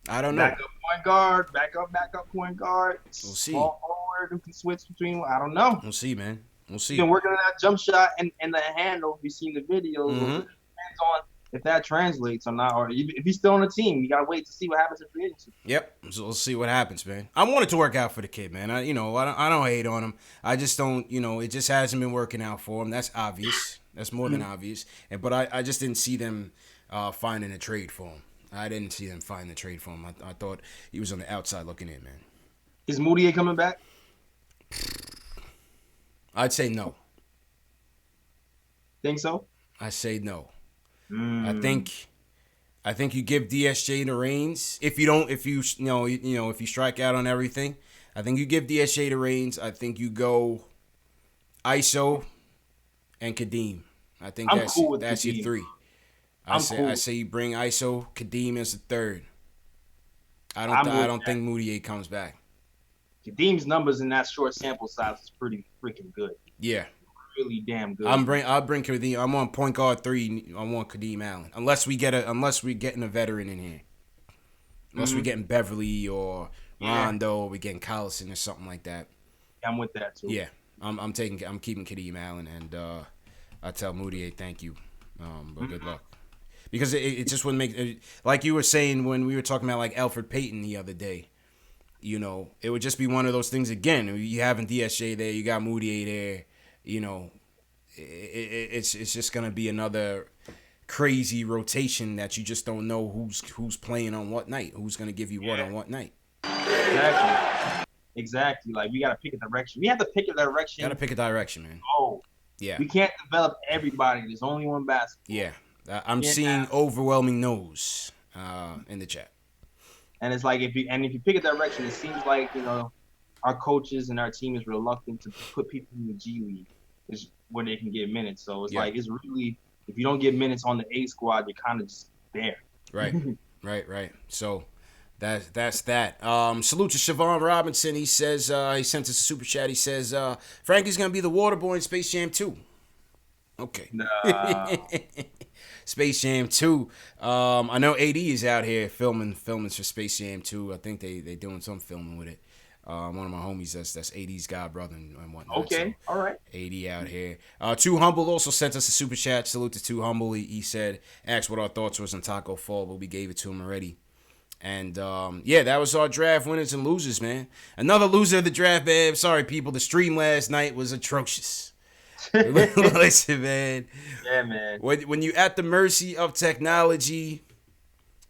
I don't know. Backup point guard, backup point guard. We'll see. Small forward who can switch between. I don't know. We'll see, man. We'll see. He's been working on that jump shot and the handle. You've seen the videos. Mm-hmm. Depends on if that translates or not, or if he's still on the team. You gotta wait to see what happens in free agency. Yep. So we'll see what happens, man. I want it to work out for the kid, man. I don't hate on him. I just don't, it just hasn't been working out for him. That's obvious. That's more than obvious. But I just didn't see them finding a trade for him. I didn't see them finding a trade for him. I thought he was on the outside looking in, man. Is Moutier coming back? I'd say no. Think so? I say no. I think you give DSJ the reins. If you strike out on everything, I think you give DSJ the reins. I think you go ISO and Kadeem. I think that's your 3. I say you bring ISO, Kadeem as the 3rd. I don't think Moutier comes back. Kadeem's numbers in that short sample size is pretty freaking good. Yeah. Really damn good. I'll bring Kadeem. I'm on point guard 3. I want Kadeem Allen. Unless we're getting a veteran in here. Unless we're getting Beverly or Rondo, or we're getting Collison or something like that. Yeah, I'm with that too. Yeah. I'm keeping Kadeem Allen, and I tell Moutier thank you. But good luck. Because it just wouldn't make, like you were saying when we were talking about like Alfred Payton the other day. It would just be one of those things again. You having DSJ there, you got Moutier there. It's just gonna be another crazy rotation that you just don't know who's playing on what night, who's gonna give you what on what night. Exactly. Like we gotta pick a direction. We have to pick a direction. Gotta pick a direction, man. Oh, yeah. We can't develop everybody. There's only one basketball. Yeah, I'm seeing overwhelming no's in the chat. And it's like if you pick a direction, it seems like our coaches and our team is reluctant to put people in the G League, is where they can get minutes. So it's like it's really, if you don't get minutes on the A squad, you're kind of just there. Right, right. So that's that. Salute to Siobhan Robinson. He says he sent us a super chat. He says Frankie's gonna be the water boy in Space Jam 2. Okay. Nah. Space Jam 2. I know AD is out here filming for Space Jam 2. I think they doing some filming with it. One of my homies that's AD's god brother and whatnot. Okay, so, all right. AD out here. Too Humble also sent us a super chat. Salute to Too Humble. He said, asked what our thoughts was on Taco Fall, but we gave it to him already. And that was our draft winners and losers, man. Another loser of the draft, babe. Sorry, people. The stream last night was atrocious. Listen, man. Yeah, man. When you're at the mercy of technology,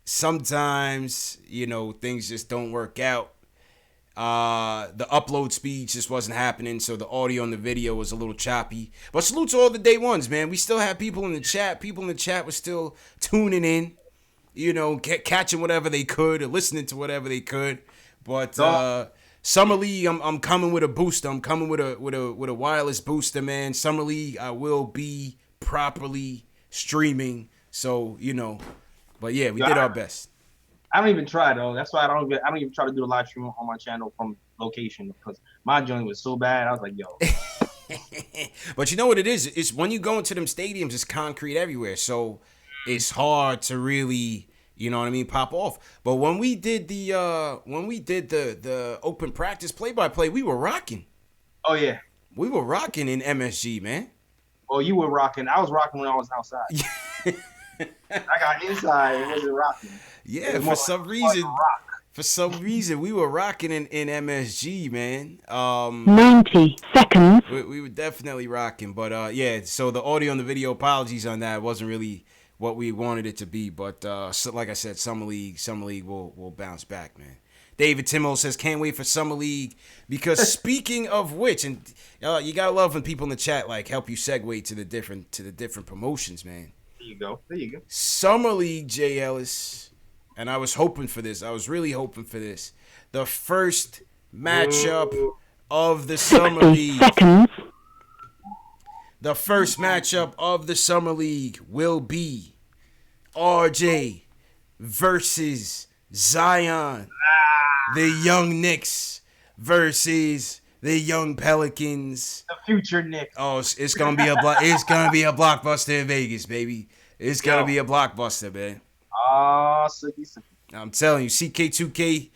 sometimes, things just don't work out. The upload speed just wasn't happening, so the audio and the video was a little choppy. But salute to all the day ones, man. We still have people in the chat. People in the chat were still tuning in, catching whatever they could or listening to whatever they could. But Summer League, I'm coming with a booster. I'm coming with a wireless booster, man. Summer League, I will be properly streaming. So, but yeah, we did our best. I don't even try though. That's why I don't even try to do a live stream on my channel from location because my joint was so bad. I was like, yo. But you know what it is? It's when you go into them stadiums, it's concrete everywhere. So it's hard to really, pop off. But when we did the open practice play-by-play, we were rocking. Oh yeah. We were rocking in MSG, man. Oh, you were rocking. I was rocking when I was outside. I got inside and wasn't rocking. Yeah, for some reason, we were rocking in MSG, man. 90 seconds. We were definitely rocking, but yeah. So the audio and the video, apologies on that. It wasn't really what we wanted it to be, but so, like I said, Summer League will bounce back, man. David Timo says, can't wait for Summer League because speaking of which, and you gotta love when people in the chat like help you segue to the different promotions, man. There you go. Summer League, J.Ellis, and I was hoping for this. I was really hoping for this. The first matchup of the Summer League. The first matchup of the Summer League will be RJ versus Zion. The young Knicks versus the young Pelicans. The future Knicks. Oh, it's gonna be a blockbuster in Vegas, baby. It's gonna be a blockbuster, man. Sicky. I'm telling you, CK2K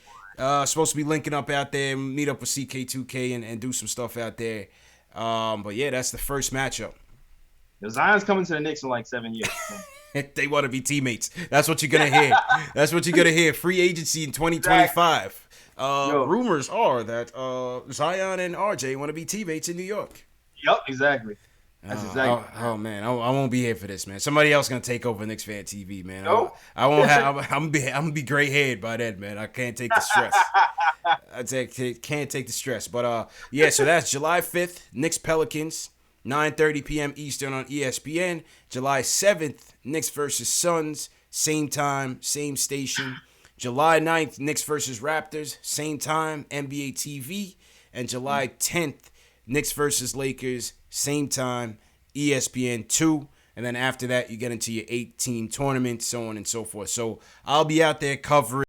supposed to be linking up out there, meet up with CK2K and do some stuff out there. But yeah, that's the first matchup. The Zion's coming to the Knicks in like 7 years. They want to be teammates. That's what you're gonna hear. That's what you're gonna hear. Free agency in 2025. Rumors are that Zion and RJ want to be teammates in New York. Yep, exactly. That's exactly. Oh man, I won't be here for this, man. Somebody else gonna take over Knicks Fan TV, man. No. I won't have. I'm gonna be gray haired by then, man. I can't take the stress. Can't take the stress. But yeah. So that's July 5th, Knicks Pelicans, 9:30 p.m. Eastern on ESPN. July 7th, Knicks versus Suns, same time, same station. July 9th, Knicks versus Raptors, same time, NBA TV. And July 10th, Knicks versus Lakers, same time, ESPN 2. And then after that, you get into your 8-team tournament, so on and so forth. So I'll be out there covering